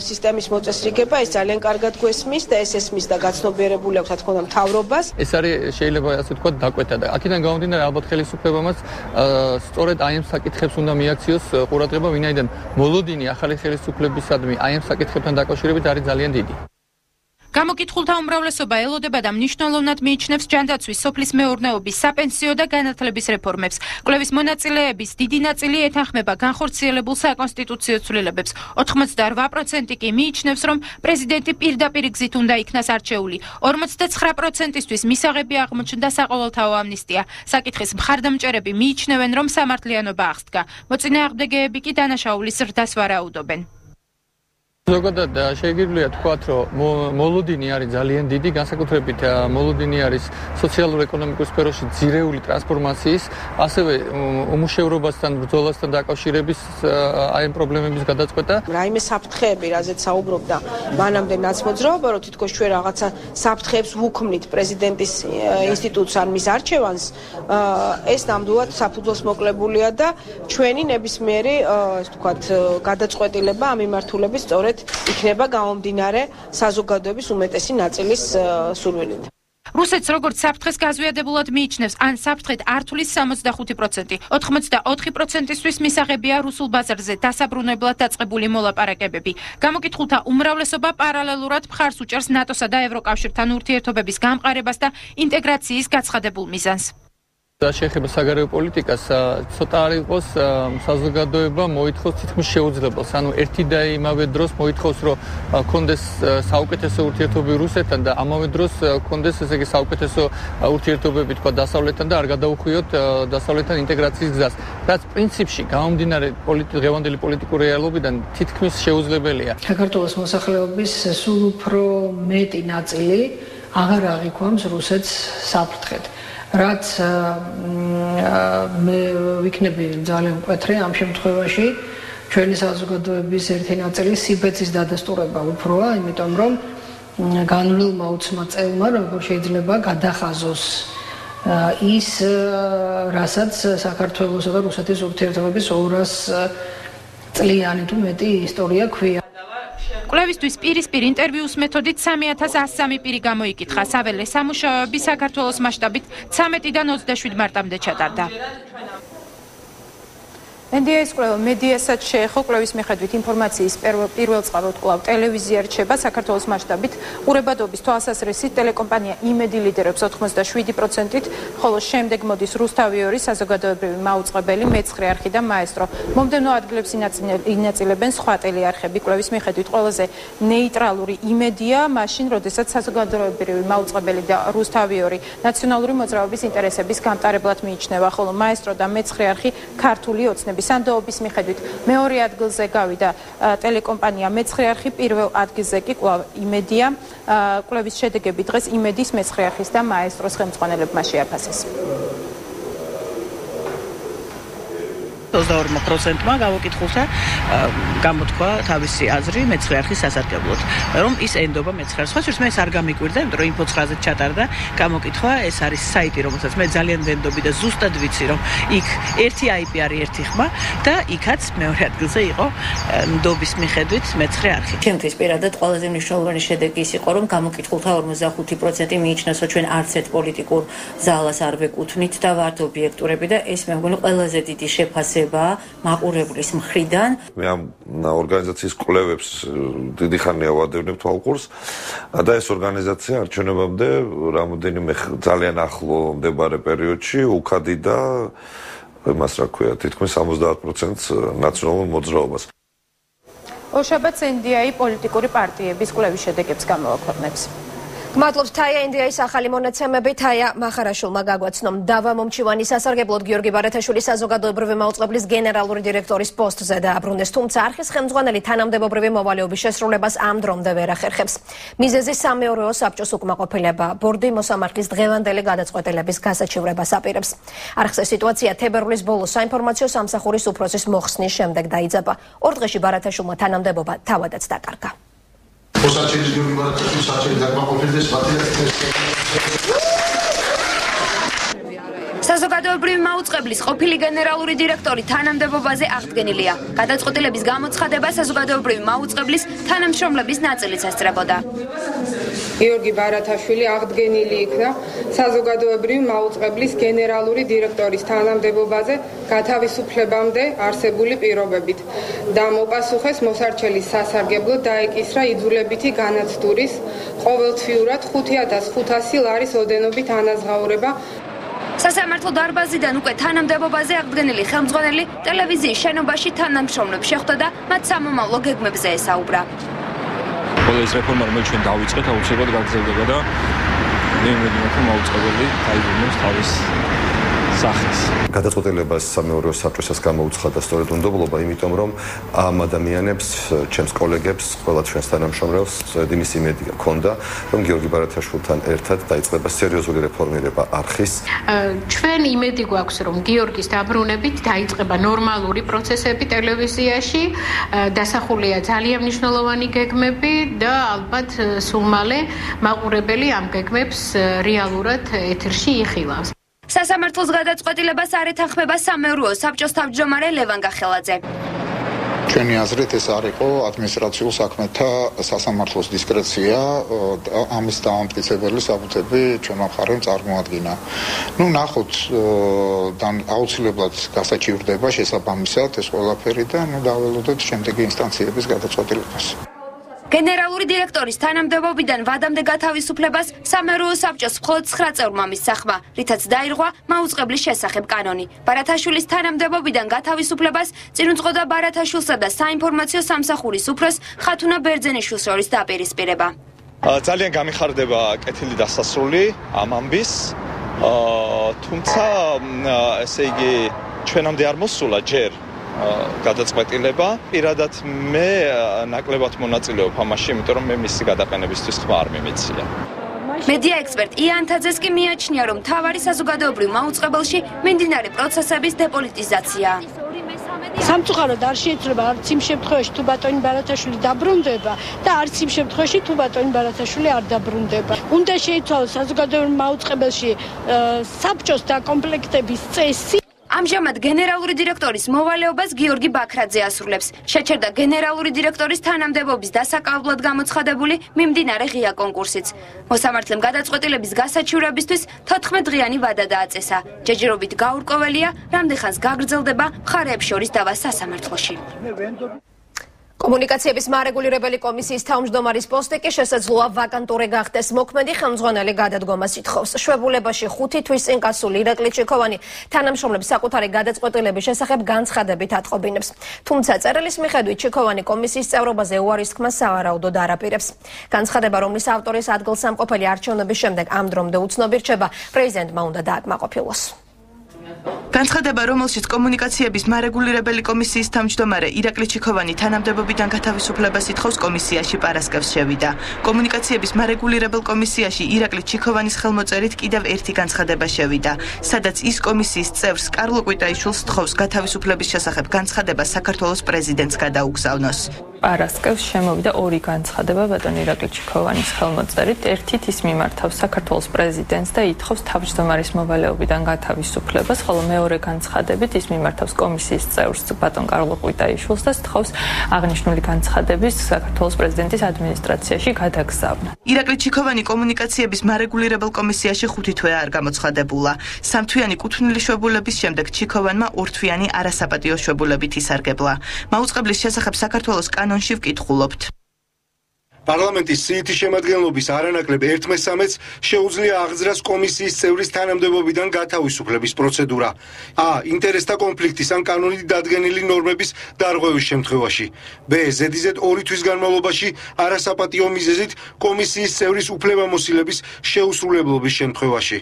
სისტემის მოწესრიგება, ეს ძალიან კარგად გვესმის და ეს ესმის და გაცნობიერებული აქვს, რა თქმა უნდა, მთავრობას. ეს არის შეიძლება ასე ვთქვათ დაკვეთა და აქედან გამომდინარე ალბათ ხელისუფლებამაც სწორედ აი ამ საკითხებს უნდა მიაქციოს ყურადღება, ვინაიდან მოლოდინი ახალი ხელისუფლებისადმი აი ამ საკითხებთან დაკავშირებით არის ძალიან დიდი. გამოკითხულთა უმრავლესობა ელოდება და მნიშვნელოვნად მიიჩნევს ჯანდაცვის, სოფლის მეურნეობის, საპენსიო და განათლების რეფორმებს. კვლევის მონაწილეების დიდი ნაწილი ეთანხმება განხორციელებულ საკონსტიტუციო ცვლილებებს. 88% კი მიიჩნევს, რომ პრეზიდენტი პირდაპირ გზით უნდა იქნას არჩეული. 49%-ისთვის მისაღები აღმოჩნდა საყოველთაო ამნისტია. საკითხის მხარდამჭერები მიიჩნევენ, რომ სამართლიანობა აღსდგა. მოწინააღმდეგეები კი დანაშაულის ზრდას ვარაუდობენ. ზოგადად შეიძლება თქვათ, რომ მოლოდინი არის ძალიან დიდი, განსაკუთრებით მოლოდინი არის სოციალურ-ეკონომიკურ სფეროში ძირეული ტრანსფორმაციის, ასევე უმუშევრობასთან, ბრძოლასთან დაკავშირების აი ამ პრობლემების გადაწყვეტა. რაიმე საფრთხეები, რაზეც საუბრობდა მანამდე ნაცმოძრაობა, რომ თითქოს ჩვენ რაღაცა საფრთხეებს ვუქმნით პრეზიდენტის ინსტიტუტს ან მის არჩევანს, ეს ნამდვილად საფუძველს მოკლებულია და ჩვენი ნებისმიერი, ასე ვთქვათ, გადაწყვეტილება ამ მიმართულებით სწორედ იქნება გამომდინარე საზოგადოების უმეტესი ნაწილის სურვილით. რუსეთს როგორც საფრთხეს გაზვიადებულად მიიჩნევს, ან საფრთხეთ არ თulis 65%. 84%-ისთვის მისაღებია რუსულ ბაზარზე დასაბრუნებლად დაწყებული მოლაპარაკებები. გამოკითხულთა უმრავლესობა პარალელურად მხარს უჭერს ნატოსა და ევროკავშირთან ურთიერთობების გამყარებას და ინტეგრაციის გაცხადებულ მიზანს. და შეეხება საგარეო პოლიტიკას, ცოტა არ იყოს საზოგადოება მოითხოვს თითქმის შეუძლებელს. ანუ ერთი და იმავე დროს მოითხოვს, რომ კონდეს საუკეთესო ურთიერთობები რუსეთთან და ამავე დროს კონდეს ესე იგი საუკეთესო ურთიერთობები თქვა დასავლეთთან და არ გადაუხვიოთ დასავლეთთან ინტეგრაციის გზას. რაც პრინციპში გამომდინარე დღევანდელი პოლიტიკური რეალობიდან თითქმის შეუძლებელია. საქართველოს მოსახლეობის სულ უფრო მეტი ნაწილი აღარ აღიქვამს რუსეთს საფრთხედ. რაც მე ვიქნები ძალიან მკვეთრი ამ შემთხვევაში ჩვენი საზოგადოების ერთი ნაწილი სიბეცის დადასტურება უფროა, იმიტომ რომ განვლილმა უცმა წევრმა როგორ შეიძლება გადახაზოს ის რასაც საქართველოსა და რუსეთის ურთიერთობების 200 წლიანი თუ მეტი ისტორია ქვია. კვლევისთვის პირისპირ ინტერვიუს მეთოდით 3103 პირი გამოიკითხა. საველე სამუშაოები საქართველოს მასშტაბით 13-დან 27 მარტამდე ჩატარდა. NDA-ის კვლევა მედიასაც შეეხო. კვლევის მიხედვით ინფორმაციის პირველ წყაროდ კვლავ ტელევიზია რჩება. საქართველოს მასშტაბით ყურებადობის თვალსაზრისით ტელეკომპანია იმედი ლიდერობს 87%-ით, ხოლო შემდეგ მოდის რუსთავი-2, საზოგადოებრივი მაუწყებელი, მეცხრე არხი და მაესტრო. მომდევნო ადგილებს ინაწილებენ სხვა ტელეარხები. კვლევის მიხედვით ყველაზე ნეიტრალური იმედია, მაშინ, როდესაც საზოგადოებრივი მაუწყებელი და რუსთავი-2 ნაციონალური მოძრაობის ინტერესების გამტარებლად მიიჩნევა, ხოლო მაესტრო და მეცხრე არხი ქართული ოცნების სანდოობის მიხედვით მეორე ადგილზე გავიდა ტელეკომპანია მეცხრე არხი, პირველ ადგილზე კი კვლავ იმედია. კვლევის შედეგები დღეს იმედის, მეცხრე არხის და მაესტროს ხელმძღვანელებმა შეაფასეს. 22%-მა გამოკითხულთა გამოთქვა თავისი აზრი მეცხრე არხის სასარგებლოდ, რომ ის ენდობა მეცხრე არხს. ხოჭერს მე ეს არ გამიკვირდა, იმიტომ რომ ინფო9-ზე ჩატარდა გამოკითხვა, ეს არის საიტი, რომელსაც მე ძალიან ვენდობი და ზუსტად ვიცი, რომ იქ ერთი IP არის ერთი ხმა და იქაც მეორე ადგილზე იყო ნდობის მიხედვით მეცხრე არხი. ჩემთვის პირადად ყველაზე მნიშვნელოვანი შედეგი ის იყო, რომ გამოკითხულთა 45% მიიჩნევს, რომ ჩვენ არც ერთ პოლიტიკურ ზალას არ ვეკუთვნით და ვართ ობიექტურები და ეს მე მგონი ყველაზე დიდი შეფასებაა მაყურებლის მხრიდან. მე ამ ორგანიზაციის კვლევებს დიდი ხანია ვადევნებ თვალყურს და ეს ორგანიზაცია არჩევნებამდე რამოდენიმე ძალიან ახლო მდებარე პერიოდში უკადიდა იმას რა ქვია თითქმის 70%-ს ნაციონალურ მოძრაობას. ორშაბათს NDI პოლიტიკური პარტიების კვლევის შედეგებს გამოაქვეყნებს. გმადლობთ თაია ინდიის ახალი მონაცემები თაია მახარაშულმა გაგვაცნომ დავა მომჩივანის სასარგებლოდ გიორგი ბარათაშვილის საზოგადოებრივი მაუწყებლის გენერალური დირექტორის პოსტზე დააბრუნეს, თუმცა არხის ხელმძღვანელი თანამდებობრივი მოვალეობის შესრულებას ამ დრომდე ვერ ახერხებს. მიზეზი სამეურვეო საბჭოს უკმაყოფილება, ბორდი მოსამართლის დღევანდელი გადაწყვეტილების გასაჩივრებას აპირებს. არხზე სიტუაცია თებერვლის ბოლოს საინფორმაციო სამსახურის უფროსის მოხსნის შემდეგ დაიძაბა. ორ დღეში ბარათაშვილმა თანამდებობა თავადაც დაკარგა. Posačený Georgi Baratašvili sačeli დაკმაყოფილდეს საზოგადოებრივი მაუწყებლის ყოფილი გენერალური დირექტორი თანამდებობაზე აღდგენილია. გადაწყვეტილების გამოცხადება საზოგადოებრივი მაუწყებლის თანამშრომლების ნაწილიც ესწრებოდა. გიორგი ბარათაშვილი აღდგენილი იქნა საზოგადოებრივი მაუწყებლის გენერალური დირექტორის თანამდებობაზე გათავისუფლებამდე არსებული პირობებით და მოპასუხეს მოსარჩელის სასარგებლოდ დაეკისრა იძულებითი განაცდურის ყოველთვიურად 5500 ლარის ოდენობით ანაზღაურება. სასამართლო დარბაზიდან უკვე თანამდებობაზე აღდგენილი ხელმძღვანელი ტელევიზიის შენობაში თანამშრომლებს შეხვდა და მათ სამომავლო გეგმებზე ესაუბრა. ყველა ეს რეფორმა, რომელიც ჩვენ დავიწყეთ, აუცილებლად გაგრძელდება და მე იმედია, რომ მაუწყებელი დაიბრუნოს თავის სახეს. გადაწყვეტილებას სამეურვეო საბჭოსაც გამოუცხადა სწორედ უნდობლობა, იმიტომ რომ ამ ადამიანებს, ჩემს კოლეგებს, ყველა ჩვენს თანამშრომლებს იმის იმედი ჰქონდა, რომ გიორგი ბარათაშვილთან ერთად დაიწყება სერიოზული რეფორმირება არხის. ჩვენ იმედი გვაქვს, რომ გიორგის დაბრუნებით დაიწყება ნორმალური პროცესები ტელევიზიაში, დასახულია ძალიან მნიშვნელოვანი გეგმები და ალბათ სულ მალე მაყურებელი ამ გეგმებს რეალურად ეთერში იხილავს. სასამართლოს გადაწყვეტილებას არ ეთანხმება სამეურვეო საბჭოს თავმჯდომარე ლევან გახელაძე. ჩვენი აზრით ეს არ იყო ადმინისტრაციულ საქმეთა სასამართლოს დისკრეცია, ამის დამამტკიცებელი საბუთები ჩვენმა მხარემ წარმოადგინა. ნახოთ, აუცილებლად გასაჩივრდება შესაბამისად ეს ყველაფერი და დაველოდოთ შემდეგი ინსტანციების გადაწყვეტილებას. გენერალური დირექტორის თანამდებობიდან ვადამდე გათავისუფლებას სამეურვეო საბჭოს მხოლოდ 9 წევრმა მისცახმა, რითაც დაირღვა მაუწყებლის შესახებ კანონი. ბარათაშვილის თანამდებობიდან გათავისუფლებას წინ უძღოდა ბარათაშვილსა და საინფორმაციო სამსახურის უფროს ხათუნა ბერძენიშვილს შორის დაპირისპირება. ძალიან გამიხარდება კეთილი დასასრული ამ ამბის, თუმცა ესე იგი ჩვენამდე არ მოსულა ჯერ გადაწყვეტილება. პირადად მე ნაკლებად მონაწილეობ ამაში, იმიტომ რომ მე მისი გადაყენებისთვის ხმა არ მიმიცია. მედია ექსპერტ იანთაძეს კი მიაჩნია, რომ მთავარი საზოგადოებრივ მაუწყებელში მიმდინარე პროცესების დეპოლიტიზაციაა. სამწუხაროდ არ შეიძლება არც იმ შემთხვევაში თუ ბატონი ბარათაშვილი დაბრუნდება და არც იმ შემთხვევაში თუ ბატონი ბარათაშვილი არ დაბრუნდება. უნდა შეიცვალოს საზოგადოებრივ მაუწყებელში საბჭოს დაკომპლექტების წესი. ამჟამად გენერალური დირექტორის მოვალეობას გიორგი ბაქრაძე ასრულებს. შეჩერდა გენერალური დირექტორის თანამდებობის დასაკავებლად გამოცხადებული მიმდინარე ღია კონკურსიც. მოსამართლემ გადაწყვეტილების გასაჩივრებისთვის 14 დღიანი ვადა დააწესა. ჯეჯირობით გაურკვეველია, რამდენხანს გაგრძელდება მხარეებს შორის დავა სასამართლოში. კომუნიკაციების მარეგულირებელი კომისიის თავმჯდომარის პოსტი კი შესაძლოა ვაკანტური გახდეს. მოქმედი ხელმძღვანელი გადადგომას ითხოვს. შვებულებაში 5 თვის წინ კაცული ირაკლი ჩიქოვანი თანამშრომლებს საკუთარი გადაწყვეტილების შესახებ განცხადებით ატყობინებს. თუმცა წერილის მიხედვით ჩიქოვანი კომისიის წევრობაზე უარის თქმას სავარაუდოდ არ აპირებს. განცხადება, რომლის ავტორის ადგილსამყოფელი არჩევნების შემდეგ ამ დრომდე უცნობი რჩება, პრეზიდენტმა უნდა დააკმაყოფილოს. განცხადება, რომელშიც კომუნიკაციების მარეგულირებელი კომისიის თავმჯდომარე ირაკლი ჩიქოვანი თანამდებობიდან გათავისუფლებას ითხოვს, კომისიაში პარასკევს შევიდა. კომუნიკაციების მარეგულირებელ კომისიაში ირაკლი ჩიქოვანის ხელმოწერით კიდევ ერთი განცხადება შევიდა, სადაც ის კომისიის წევრს კარლო კვიტაიშვილს თხოვს გათავისუფლების შესახებ განცხადება საქართველოს პრეზიდენტს გადაუგზავნოს. პარასკევს შემოვიდა ორი განცხადება ბატონ ირაკლი ჩიქოვანის ხელმოწერით. ერთით ის მიმართავს საქართველოს პრეზიდენტს და ითხოვს თავმჯდომარის მოვალეობიდან გათავისუფლებას, ხოლო მეორე განცხადებით ის მიმართავს კომისიის წევრს ბატონ კარლო კვიტაიშვილს და თხოვს აღნიშნული განცხადების საქართველოს პრეზიდენტის ადმინისტრაციაში გადაგზავნა. ირაკლი ჩიქოვანი კომუნიკაციების მარეგულირებელ კომისიაში 5 თვე არ გამოცხადებულა. 3 თვიანი კუთვნილი შვებულების შემდეგ ჩიქოვანმა 2 თვიანი არასაპატიო შვებულებით ისარგებლა. მაუწყებლის შესახებ საქართველოს კანონში ვკითხულობთ. პარლამენტის სიითი შემადგენლობის არანაკლებ 1/3-ს შეუძლია აღძრას კომისიის წევრის თანამდებობიდან გათავისუფლების პროცედურა. ინტერესთა კონფლიქტის ან კანონით დადგენილი ნორმების დარღვევის შემთხვევაში. ბ. ზედიზედ 2 თვის განმავლობაში არასაპატიო მიზეზით კომისიის წევრის უფლებამოსილების შეუსრულებლობის შემთხვევაში.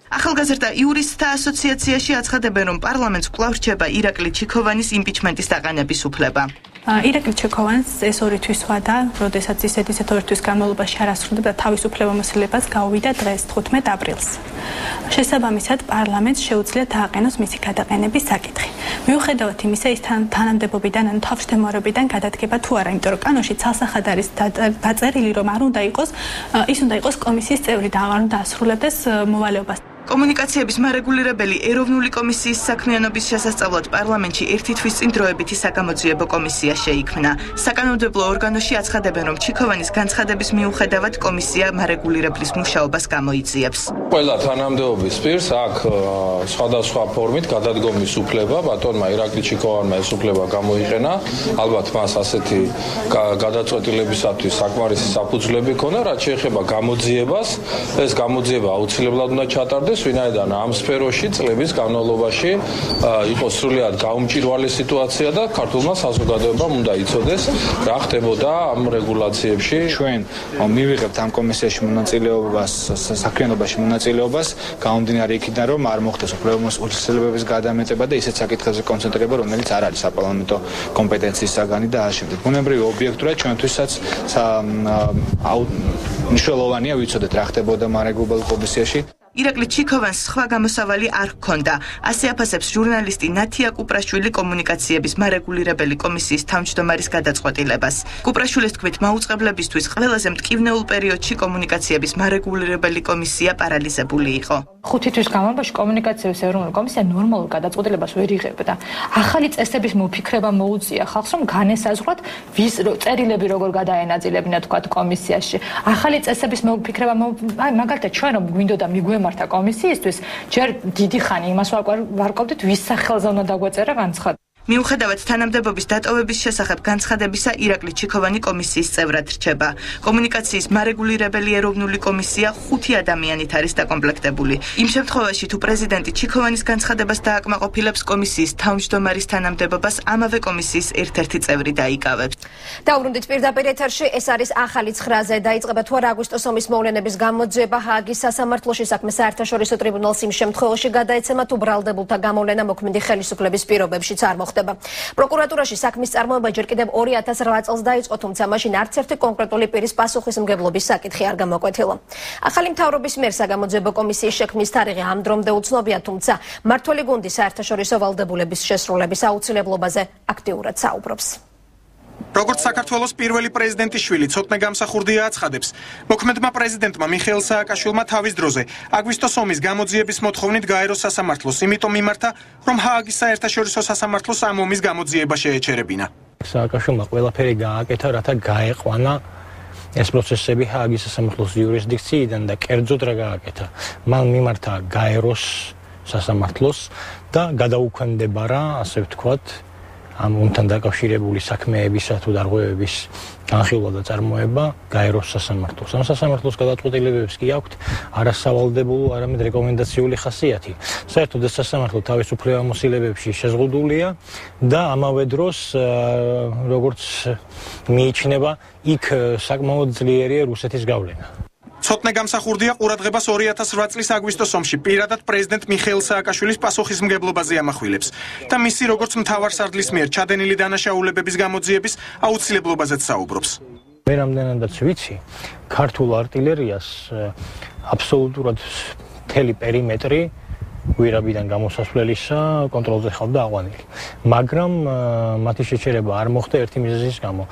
ახალგაზრდა იურისტთა ასოციაციაში აცხადებენ, რომ პარლამენტს კვლავ რჩება ირაკლი ჩიქოვანის იმპიჩმენტის დაყენების უფლება. ირაკლი ჩიქოვანს ეს 2 თვის ვადა, როდესაც ისეთ 2 თვის განმავლობაში არ ასრულებდა თავის უფლებამოსილებას, გაუვიდა დღეს 15 აპრილს. შესაბამისად, პარლამენტს შეუძლია დააყენოს მისი გადაყენების საკითხი. მიუხედავად იმისა, ის თანამდებობიდან ან თავმჯდომარეობიდან გადადგება თუ არა, იმიტომ რომ კანონში ცალსახად არის დაწერილი, რომ არ უნდა იყოს, ის უნდა იყოს კომისიის წევრი და არ უნდა ასრულებდეს მოვალეობას. კომუნიკაციების მარეგულირებელი ეროვნული კომისიის საქმიანობის შესასწავლად პარლამენტში 1 თვის წინ დროებითი საგამოძიებო კომისია შეიქმნა. საკანონმდებლო ორგანოში აცხადებენ, რომ ჩიქოვანის განცხადების მიუხედავად კომისია მარეგულირებლის მუშაობას გამოიძიებს. ყველა თანამდებობის პირს აქ სხვადასხვა ფორმით გადადგომის უფლება, ბატონმა ირაკლი ჩიქოვანმა ეს უფლება გამოიყენა. ალბათ მას ასეთი გადაწყვეტილებისათვის საკმარისი საფუძვლები ჰქონდა, რაც შეეხება გამოძიებას. ეს გამოძიება აუცილებლად უნდა ჩატარდეს, ვინაიდან ამ სფეროში წლების განმავლობაში იყო სრულიად გაუმჭირვალი სიტუაცია და ქართულმა საზოგადოებამ უნდა იცოდეს, რა ხდებოდა ამ რეგულაციებში. ჩვენ მივიღებთ ამ კომისიაში მონაწილეობას, საქმიანობაში მონაწილეობას, გამომდინარე იქიდან, რომ არ მოხდეს უფლებამოსილების გადამეტება და ისეთ საკითხებზე კონცენტრება, რომელიც არ არის საპარლამენტო კომპეტენციის საგანი და ამავდროულად. ბუნებრივი ობიექტურად ჩვენთვისაც მნიშვნელოვანია ვიცოდეთ, რა ხდებოდა მარეგულირებელ კომისიაში. ირაკლი ჩიქოვანს სხვა გამოსავალი არ ჰქონდა. ასე აფასებს ჟურნალისტი ნათია კუპრაშვილი კომუნიკაციების მარეგულირებელი კომისიის თავმჯდომარის გადაწყვეტილებას. კუპრაშვილის თქმით, მაუწყებლებისთვის ყველაზე მტკივნეულ პერიოდში კომუნიკაციების მარეგულირებელი კომისია პარალიზებული იყო. 5 თვის განმავლობაში კომუნიკაციების ეროვნული კომისია ნორმალურ გადაწყვეტილებას ვერ იღებდა. ახალი წესების მოფიქრება მოუწია ხალხს, რომ განესაზღვრათ ვის წერილები როგორ გადაენაწილებინა თქვა კომისიაში. ახალი წესების მოფიქრება მაგალითად ჩვენ რომ გვინდოდა მიგვემართა კომისიისთვის, ჯერ დიდი ხანი იმას ვარკვევდით, ვის სახელზე უნდა დაგვეწერა განცხადება. მიუხედავად თანამდებობის დატოვების შესახებ განცხადებისა, ირაკლი ჩიქოვანი კომისიის წევრად რჩება. კომუნიკაციის მარეგულირებელი ეროვნული კომისია 5 ადამიანით არის დაკომპლექტებული. იმ შემთხვევაში, თუ პრეზიდენტი ჩიქოვანის განცხადებას დააკმაყოფილებს, კომისიის თავმჯდომარის თანამდებობას ამავე კომისიის ერთ-ერთი წევრი დაიკავებს. დაუბრუნდით პირდაპირ ეთერში, ეს არის ახალი 9-ზე დაიწყება თუ არა აგვისტოს ომის მოვლენების გამოძიება ჰააგის სასამართლოში. საქმე საერთაშორისო ტრიბუნალს იმ შემთხვევაში გადაეცემა, თუ ბრალდებულთა გამოვლენა მოქმედი ხელისუფლების პირობებშიც არ მოხდება. პროკურატურაში საქმის წარმოება ჯერ კიდევ 2008 წელს დაიწყო, თუმცა მაშინ არც ერთი კონკრეტული პირის პასუხისმგებლობის საკითხი არ გამოკვეთილა. ახალი მთავრობის მიერ საგამოძიებო კომისიის შექმნის თარიღი ამ დრომდე უცნობია, თუმცა მმართველი გუნდი საერთაშორისო ვალდებულების შესრულების აუცილებლობაზე აქტიურად საუბრობს. როგორც საქართველოს პირველი პრეზიდენტის შვილი ცოტნე გამსახურდია აცხადებს, მოქმედმა პრეზიდენტმა მიხეილ სააკაშვილმა თავის დროზე აგვისტოს ომის გამოძიების მოთხოვნით გაეროს სასამართლოს, იმიტომ მიმართა, რომ ჰააგის საერთაშორისო სასამართლოს ამ ომის გამოძიება შეეჩერებინა. სააკაშვილმა ყველაფერი გააკეთა, რათა გაეყვანა ეს პროცესები ჰააგის სასამართლოს იურისდიქციიდან და კერძოდ რა გააკეთა. მან მიმართა გაეროს სასამართლოს და გადაუქვემდებარა, ასე ვთქვათ, ამ ომთან დაკავშირებული საქმეებისა თუ დარღვევების განხილვა და წარმოება გაეროს სასამართლოს. ამ სასამართლოს გადაწყვეტილებებს კი აქვთ არასავალდებულო, არამედ რეკომენდაციული ხასიათი. საერთოდ ეს სასამართლო თავის უფლებამოსილებებში შეზღუდულია და ამავე დროს, როგორც მიიჩნევა, იქ საკმაოდ ძლიერია რუსეთის გავლენა. ცოტნე გამსახურდია ყურადღებას 2008 წლის აგვისტოს ომში პირადად პრეზიდენტ მიხეილ სააკაშვილის პასუხისმგებლობაზე ამახვილებს და მისი როგორც მთავარსარდლის მიერ ჩადენილი დანაშაულებების გამოძიების აუცილებლობაზეც საუბრობს. მე რამდენადაც ვიცი, ქართულ артиლერიას აბსოლუტურად მთელი პერიმეტრი გვირაბიდან გამოსასვლელისა კონტროლზე ხავდა აყვანილი. მაგრამ მათი შეჩერება არ მოხდა ერთი მიზეზის გამო.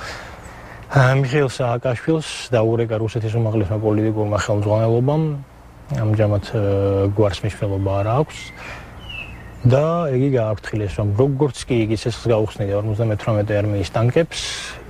მიხეილ სააკაშვილს დაურეკა რუსეთის უმაღლესმა პოლიტიკურმა ხელმძღვანელობამ, ამჟამად გვარს მნიშვნელობა არ აქვს და იგი გააფრთხილეს, რომ როგორც კი იგი ცეცხლს გაუხსნიდა 58 არმიის ტანკებს,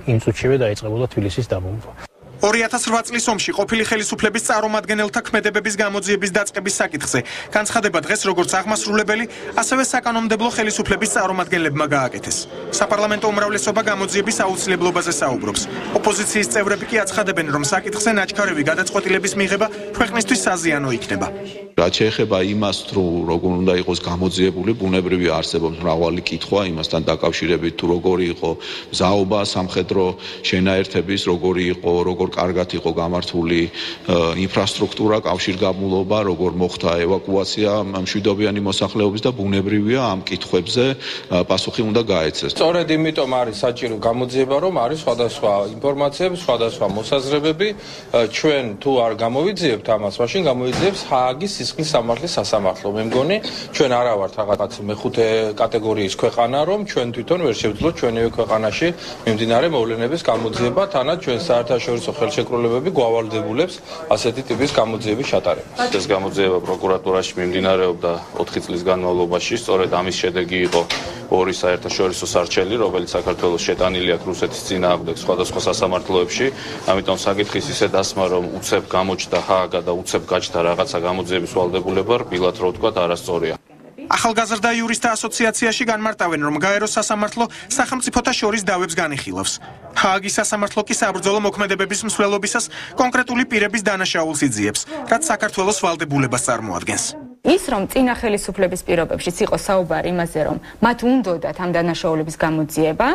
იმ წუთშივე დაიწყებოდა თბილისის დაბომბვა. 2008 წლის ომში ყოფილი ხელისუფლების წარმომადგენელთა ქმედებების გამოძიების დაწყების საკითხზე განცხადება დღეს როგორც აღმასრულებელი, ასევე საკანონმდებლო ხელისუფლების წარმომადგენლებმა გააკეთეს. საპარლამენტო უმრავლესობა გამოძიების აუცილებლობაზე საუბრობს. ოპოზიციის წევრები კი აცხადებენ, რომ საკითხზე ნაჩქარევი გადაწყვეტილების მიღება ქვეყნისთვის საზიანო იქნება. რაც შეეხება იმას, როგორ უნდა იყოს გამოძიებული, ბუნებრივია არსებობს მრავალი კითხვა იმასთან დაკავშირებით, თუ როგორი იყო მზაობა სამხედრო შენაერთების, როგორი იყო, როგორ კარგად იყო გამართული ინფრასტრუქტურა, კავშირგაბმულობა, როგორ მოხდა ევაკუაცია მშვიდობიანი მოსახლეობის და ბუნებრივია ამ კითხვებზე პასუხი უნდა გაეცეს. სწორედ იმიტომ არის საჭირო გამოძიება, რომ არის სხვადასხვა ინფორმაციები, სხვადასხვა მოსაზრებები, ჩვენ თუ არ გამოვიძიებთ ამას, მაშინ გამოვიძიებს ჰააგის სისხლის სამართლის სასამართლო. მე მგონი, ჩვენ არა ვართ რაღაც მეხუთე კატეგორიის ქვეყანა, რომ ჩვენ თვითონ ვერ შევძლოთ ჩვენივე ქვეყანაში მიმდინარე მოვლენების გამოძიება, თანაც ჩვენ საერთაშორისო ხელშეკრულებები გვავალდებულებს ასეთი ტიპის გამოძიების ჩატარებას. ეს გამოძიება პროკურატურაში მიმდინარეობდა 4 წლის განმავლობაში, სწორედ ამის შედეგი იყო ორი საერთაშორისო სარჩელი, რომელიც საქართველოს შეტანილი აქვს რუსეთის წინააღმდეგ სხვადასხვა სასამართლოებში, ამიტომ საკითხის ისე დასმა, რომ უცებ გამოჩნდა ჰააგა და უცებ გაჩნდა რაღაცა გამოძიების ვალდებულება, რბილად რო ვთქვათ, არასწორია. ახალგაზრდა იურისტთა ასოციაციაში განმარტავენ, რომ გაეროს სასამართლო სახელმწიფოთა შორის დავებს განიხილავს. ჰააგის სასამართლო კი საბრძოლო მოქმედებების მსვლელობისას კონკრეტული პირების დანაშაულს იძიებს, რაც საქართველოს ვალდებულებას წარმოადგენს. ის რომ წინა ხელისუფლების პირობებშიც იყო საუბარი იმაზე, რომ მათ უნდოდათ ამ დანაშაულების გამოძიება,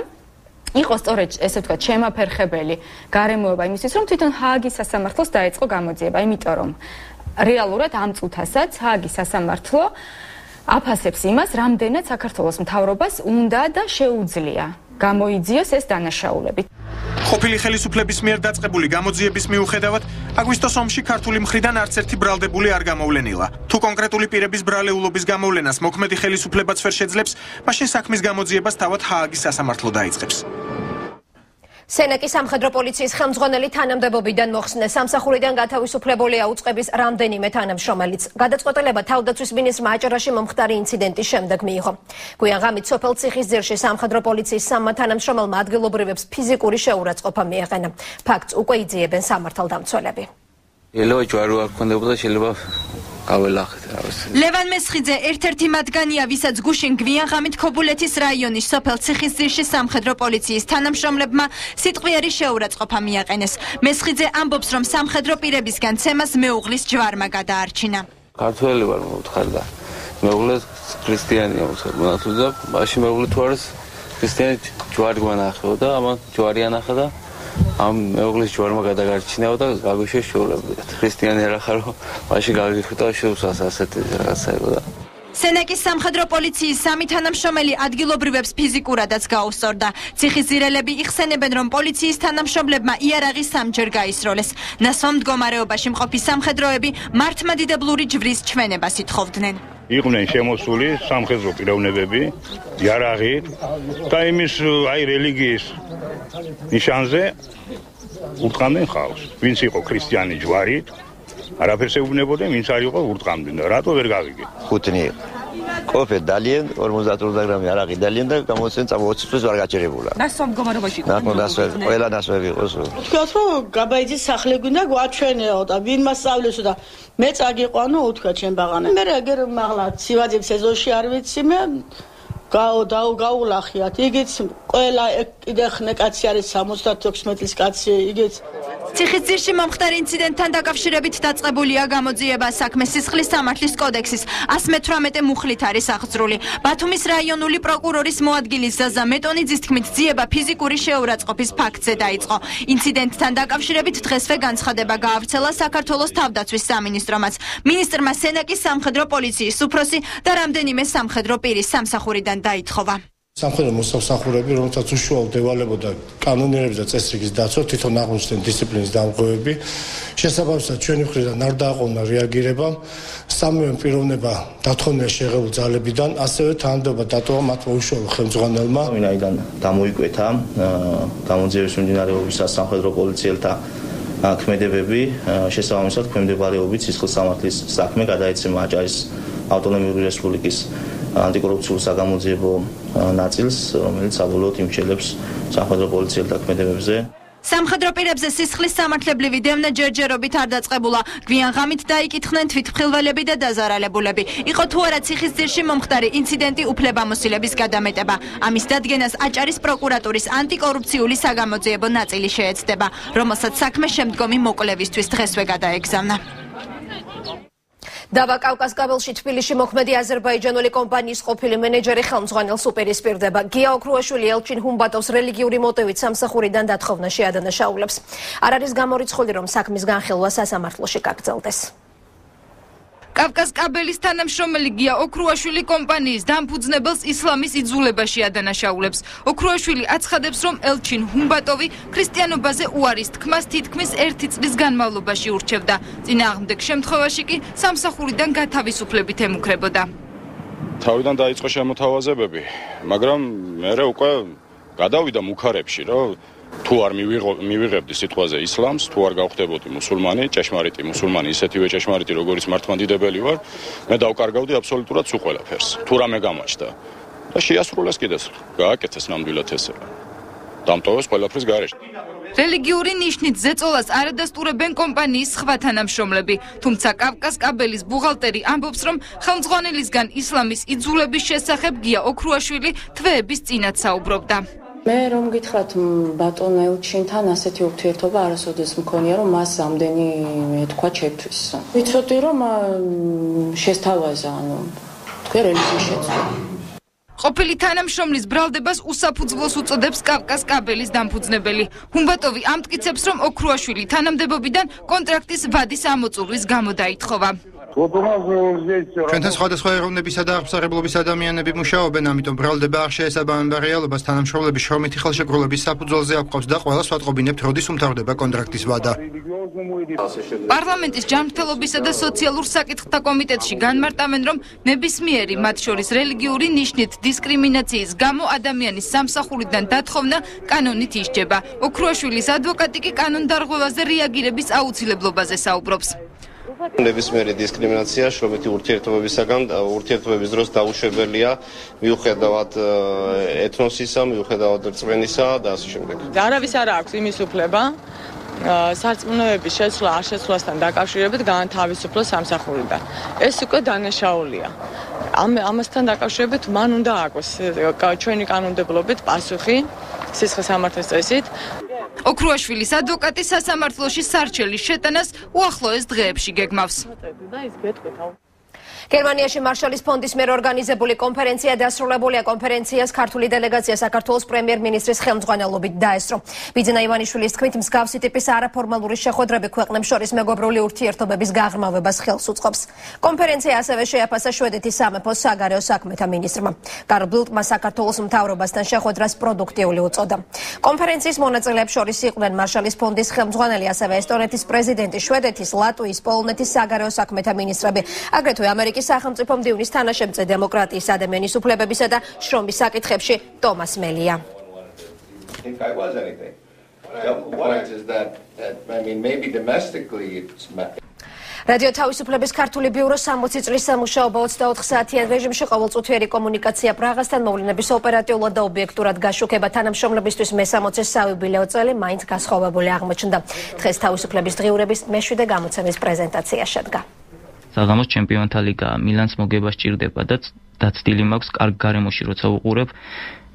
იყო სწორედ ესე ვთქვათ შემაფერხებელი გარემოება იმისთვის, რომ თვითონ ჰააგის სასამართლოს დაეწყო გამოძიება, იმიტომ რომ რეალურად ამ წუთასაც ჰააგის სასამართლო აფასებს იმას, რამდენად საქართველოს მთავრობას უნდა და შეუძლია გამოიძიოს ეს დანაშაულები. ყოფილი ხელისუფლების მიერ დაწყებული გამოძიების მიუხედავად, აგვისტოს ომში ქართული მხრიდან არც ერთი ბრალდებული არ გამოვლენილა. თუ კონკრეტული პირების ბრალეულობის გამოვლენას მოქმედი ხელისუფლებაც ვერ შეძლებს, მაშინ საქმის გამოძიებას თავად ჰააგის სასამართლო დაიწყებს. სენაკის სამხედრო პოლიციის ხელმძღვანელი თანამდებობიდან მოხსნეს. სამსახურიდან გათავისუფლებულია უწყების რამდენიმე თანამშრომელიც. გადაწყვეტილება თავდაცვის მინისტრმა აჭარაში მომხდარი ინციდენტის შემდეგ მიიღო. გვიან ღამით სოფელ ციხისძირში სამხედრო პოლიციის სამმა თანამშრომელმა ადგილობრივებს ფიზიკური შეურაცხყოფა მიაყენა. ფაქტს უკვე იძიებენ სამართალდამცველები. შეიძლება ჯვარი არ ქონდებოდა, შეიძლება გაველახეთ რავის. ლევან მესხიძე ერთ-ერთი მათგანია, ვისაც გუშინ გვიანღამით ქობულეთის რაიონის სოფელ ციხისძირში სამხედრო პოლიციის თანამშრომლებმა სიტყვიერი შეურაცხყოფა მიაყენეს. მესხიძე ამბობს, რომ სამხედრო პირებისგან ცემას მეუღლის ჯვარმა გადაარჩინა. ქართველი ვარ მოუთხარ და მეუღლეს ქრისტიანია მოუთხარ და მაშინ მეუღლე თუ არის ქრისტიანი ჯვარი გვანახეო და ამან ჯვარი ანახა და ამ მეუღლის ჯვარმა გადაგარჩინეო და გაგვიშე შეულებდით. ქრისტიანი არ ახარო, მაშინ გაგიხვდა შეუსას ასეთი რაღაცა იყო და სენაკის სამხედრო პოლიციის სამი თანამშრომელი ადგილობრივებს ფიზიკურადაც გაუსწორდა. ციხისძირელები იხსენებენ, რომ პოლიციის თანამშრომლებმა იარაღი სამჯერ გაისროლეს. ნასვამ მდგომარეობაში მყოფი სამხედროები მართლმადიდებლური ჯვრის ჩვენებას ითხოვდნენ. იყვნენ შემოსული სამხედრო პიროვნებები, იარაღი და იმის აი რელიგიის ნიშანზე ურტყამდნენ ხალხს. ვინც იყო ქრისტიანი ჯვარით, არაფერს ეუბნებოდა, ვინც არ იყო ურტყამდნენ და რატო ვერ გავიგე. ხუთნი კოფე დალიან 52 გრამი არაყი დალიან და გამოსცენ 20 წუთს ვერ გაჭერებულა. ნასვამ მდგომარეობაში იყო. ნასვამ, ყველა ნასვამი იყოს. თქვათ რომ გაბაიძის სახლი გვინდა გვაჩვენეო და ვინმა სწავლესო და მე წაგიყვანო უთქვა ჩემ ბაღანა. მე ეგერ მაღლა ცივაძის სეზონში არ ვიცი მე გაულახიათ. იგიც ყველა კიდე ხნე კაცი არის 76 წლის კაცი, იგიც ციხისძირში მომხდარ ინციდენტთან დაკავშირებით დაწყებულია გამოძიება საქმე სისხლის სამართლის კოდექსის 118 მუხლით არის აღძრული. ბათუმის რაიონული პროკურორის მოადგილის ზაზა მეტონიძის თქმით ძიება ფიზიკური შეურაცხყოფის ფაქტზე დაიწყო. ინციდენტთან დაკავშირებით დღესვე განცხადება გაავრცელა საქართველოს თავდაცვის სამინისტრომაც. მინისტრმა სენაკის სამხედრო პოლიციის უფროსი და რამდენიმე სამხედრო პირის სამსახურიდან დაითხოვა. სამხედრო მოსამსახურეები, რომელთაც უშუალოდ ევალებოდა კანონიერების და წესრიგის დაცვა, თვითონ აღმოჩნდნენ დისციპლინის დამღებები, შესაბამისად ჩვენი მხრიდან არ დააყოვნა რეაგირება, სამივე პიროვნება დათხოვნია შეღებულ ძალებიდან, ასევე თანამდებობა დატოვა მათმა უშუალო ხელმძღვანელმა. ვინაიდან გამოიკვეთა გამოძიების მიმდინარეობისას სამხედრო პოლიციელთა ქმედებები, შესაბამისად ქვემდებარეობით სისხლის სამართლის საქმე გადაეცემა აჭარის ავტონომიური რესპუბლიკის ანტიკორუფციულ საგამოძიებო ნაწილს, რომელიც საბოლოოდ იმჩნევს სამხედრო პოლიციელთა ქმედებებზე. სამხედრო პირებზე სისხლის სამართლებრივი დევნა ჯერჯერობით არ დაწყებულა. გვიან ღამით დაიკითხნენ თვითმხილველები და დაზარალებულები. იყო თუ არა ციხისძირში მომხდარი ინციდენტი უფლებამოსილების გადამეტება. ამის დადგენას აჭარის პროკურატურის ანტიკორუფციული საგამოძიებო ნაწილი შეეცდება, რომელსაც საქმე შემდგომი მოკვლევისთვის დღესვე გადაეგზავნა. დავა კავკასკაბელში თბილისში მოქმედი აზერბაიჯანული კომპანიის ყოფილი მენეჯერი ხელმძღვანელს უპირისპირდება. გია ოქრუაშვილი ელჩინ ჰუმბატოვს რელიგიური მოტივით სამსახურიდან დათხოვნაში ადანაშაულებს. არ არის გამორიცხული, რომ საქმის განხილვა სასამართლოში გაგრძელდეს. კავკასკაბელის თანამშრომელი გია ოქრუაშვილი კომპანიის დამფუძნებელს ისლამის იძულებაში ადანაშაულებს. ოქრუაშვილი აცხადებს, რომ ელჩინ ჰუმბატოვი ქრისტიანობაზე უარის თქმას თითქმის 1 წლის განმავლობაში ურჩევდა. წინააღმდეგ შემთხვევაში კი სამსახურიდან გათავისუფლებით ემუქრებოდა. თავიდან დაიწყო შემოთავაზებები, მაგრამ მერე უკვე გადავიდა მუქარებში, რომ თუ არ მივიღებდი სიტყვაზე ისლამს, თუ არ გავხდებოდი მუსულმანი, ჭეშმარიტი მუსულმანი, ისეთივე ჭეშმარიტი, როგორც მართლმადიდებელი ვარ, მე დავკარგავდი აბსოლუტურად სულ ყველაფერს. თუ რამე გამოჩნდა და შეასრულეს კიდეც, გააკეთეს ნამდვილად ესე. დამტოვეს ყველაფრის გარეშე. რელიგიური ნიშნით ზეწოლას არადასტურებენ კომპანიის სხვა თანამშრომლები, თუმცა კავკასკაბელის ბუღალტერი ამბობს, რომ ხელმძღვანელისგან ისლამის იძულების შესახებ გია ოქრუაშვილი თვეების წინათ საუბრობდა. მე რომ გითხრათ ბატონ ელჩინთან ასეთი ურთიერთობა არასოდეს მქონია, რომ მას ამდენი თქვა ჩემთვის. ვიცოდი რომ შესთავაზა, თქვენ რელიგიის შეცვლა. ყოფილი თანამშრომლის ბრალდებას უსაფუძვლოს უწოდებს კავკასკაბელის დამფუძნებელი. ჰუმბატოვი ამტკიცებს, რომ ოქრუაშვილი თანამდებობიდან კონტრაქტის ვადის ამოწურვის გამო დაითხოვა. ჩვენთან სხვადასხვა ეროვნებისა და აღმსარებლობის ადამიანები მუშაობენ, ამიტომ ბრალდება არ შეესაბამება რეალობას. თანამშრომლების შრომითი ხელშეკრულების საფუძველზე აყვავს და ყველას ვატყობინებთ, როდის უმთავრდება კონტრაქტის ვადა. პარლამენტის ჯანმრთელობისა და სოციალურ საკითხთა კომიტეტში განმარტავენ, რომ ნებისმიერი, მათ შორის რელიგიური ნიშნით დისკრიმინაციის გამო ადამიანის სამსახურიდან დათხოვნა კანონით ისჯება. ოქრუაშვილის ადვოკატი კი კანონდარღვევაზე რეაგირების აუცილებლობაზე საუბრობს. ნებისმიერი დისკრიმინაცია შრომითი ურთიერთობებისაგან ურთიერთობების დროს დაუშვებელია მიუხედავად ეთნოსისა, მიუხედავად რწმენისა და ასე შემდეგ. არავის არ აქვს იმის უფლება სარწმუნოების შეცვლა არ შეცვლასთან დაკავშირებით განთავისუფლოს სამსახურიდან. ეს უკვე დანაშაულია. ამასთან დაკავშირებით მან უნდა აკვეს ჩვენი კანონმდებლობით პასუხი სისხლის სამართლის წესით. ოქრუაშვილის ადვოკატი სასამართლოში სარჩელის შეტანას უახლოეს დღეებში გეგმავს. გერმანიაში მარშალის ფონდის მიერ ორგანიზებული კონფერენცია დასრულებულია. კონფერენციას ქართული დელეგაცია საქართველოს პრემიერ-მინისტრის ხელმძღვანელობით დაესწრო. ბიძინა ივანიშვილის თქმით, მსგავსი ტიპის არაფორმალური შეხვედრები ქვეყნებს შორის მეგობრული ურთიერთობების გაღრმავებას ხელს უწყობს. კონფერენცია ასევე შეაფასა შვედეთის სამეფოს საგარეო საქმეთა მინისტრმა. კარლ ბილდმა საქართველოს მთავრობასთან შეხვედრას პროდუქტიული უწოდა. კონფერენციის მონაწილეებს შორის იყვნენ მარშალის ფონდის ხელმძღვანელი, ასევე ესტონეთის პრეზიდენტი, შვედეთის, ლატვიის, პოლონეთის საგარეო საქმეთა მინისტრები, აგრეთვე ამერიკის სახელმწიფო მდივნის თანაშემწე დემოკრატიის, ადამიანის უფლებებისა და შრომის საკითხებში ტომას მელია. რადიო თავისუფლების ქართული ბიუროს 60 წლის სამუშაობა 24 საათიან რეჟიმში ყოველწუთიერი კომუნიკაცია პრაღასთან, მოვლენების ოპერატიულად და ობიექტურად გაშუქება თანამშრომლებისთვის მე-60 საიუბილეო წელი მაინც გასხოვებული აღმოჩნდა. დღეს თავისუფლების დღიურების მე-7 გამოცემის პრეზენტაცია შედგა. საღამოს ჩემპიონთა ლიგა მილანს მოგება სჭირდება და დაცდილი მაქვს კარგ გარემოში როცა უყურებ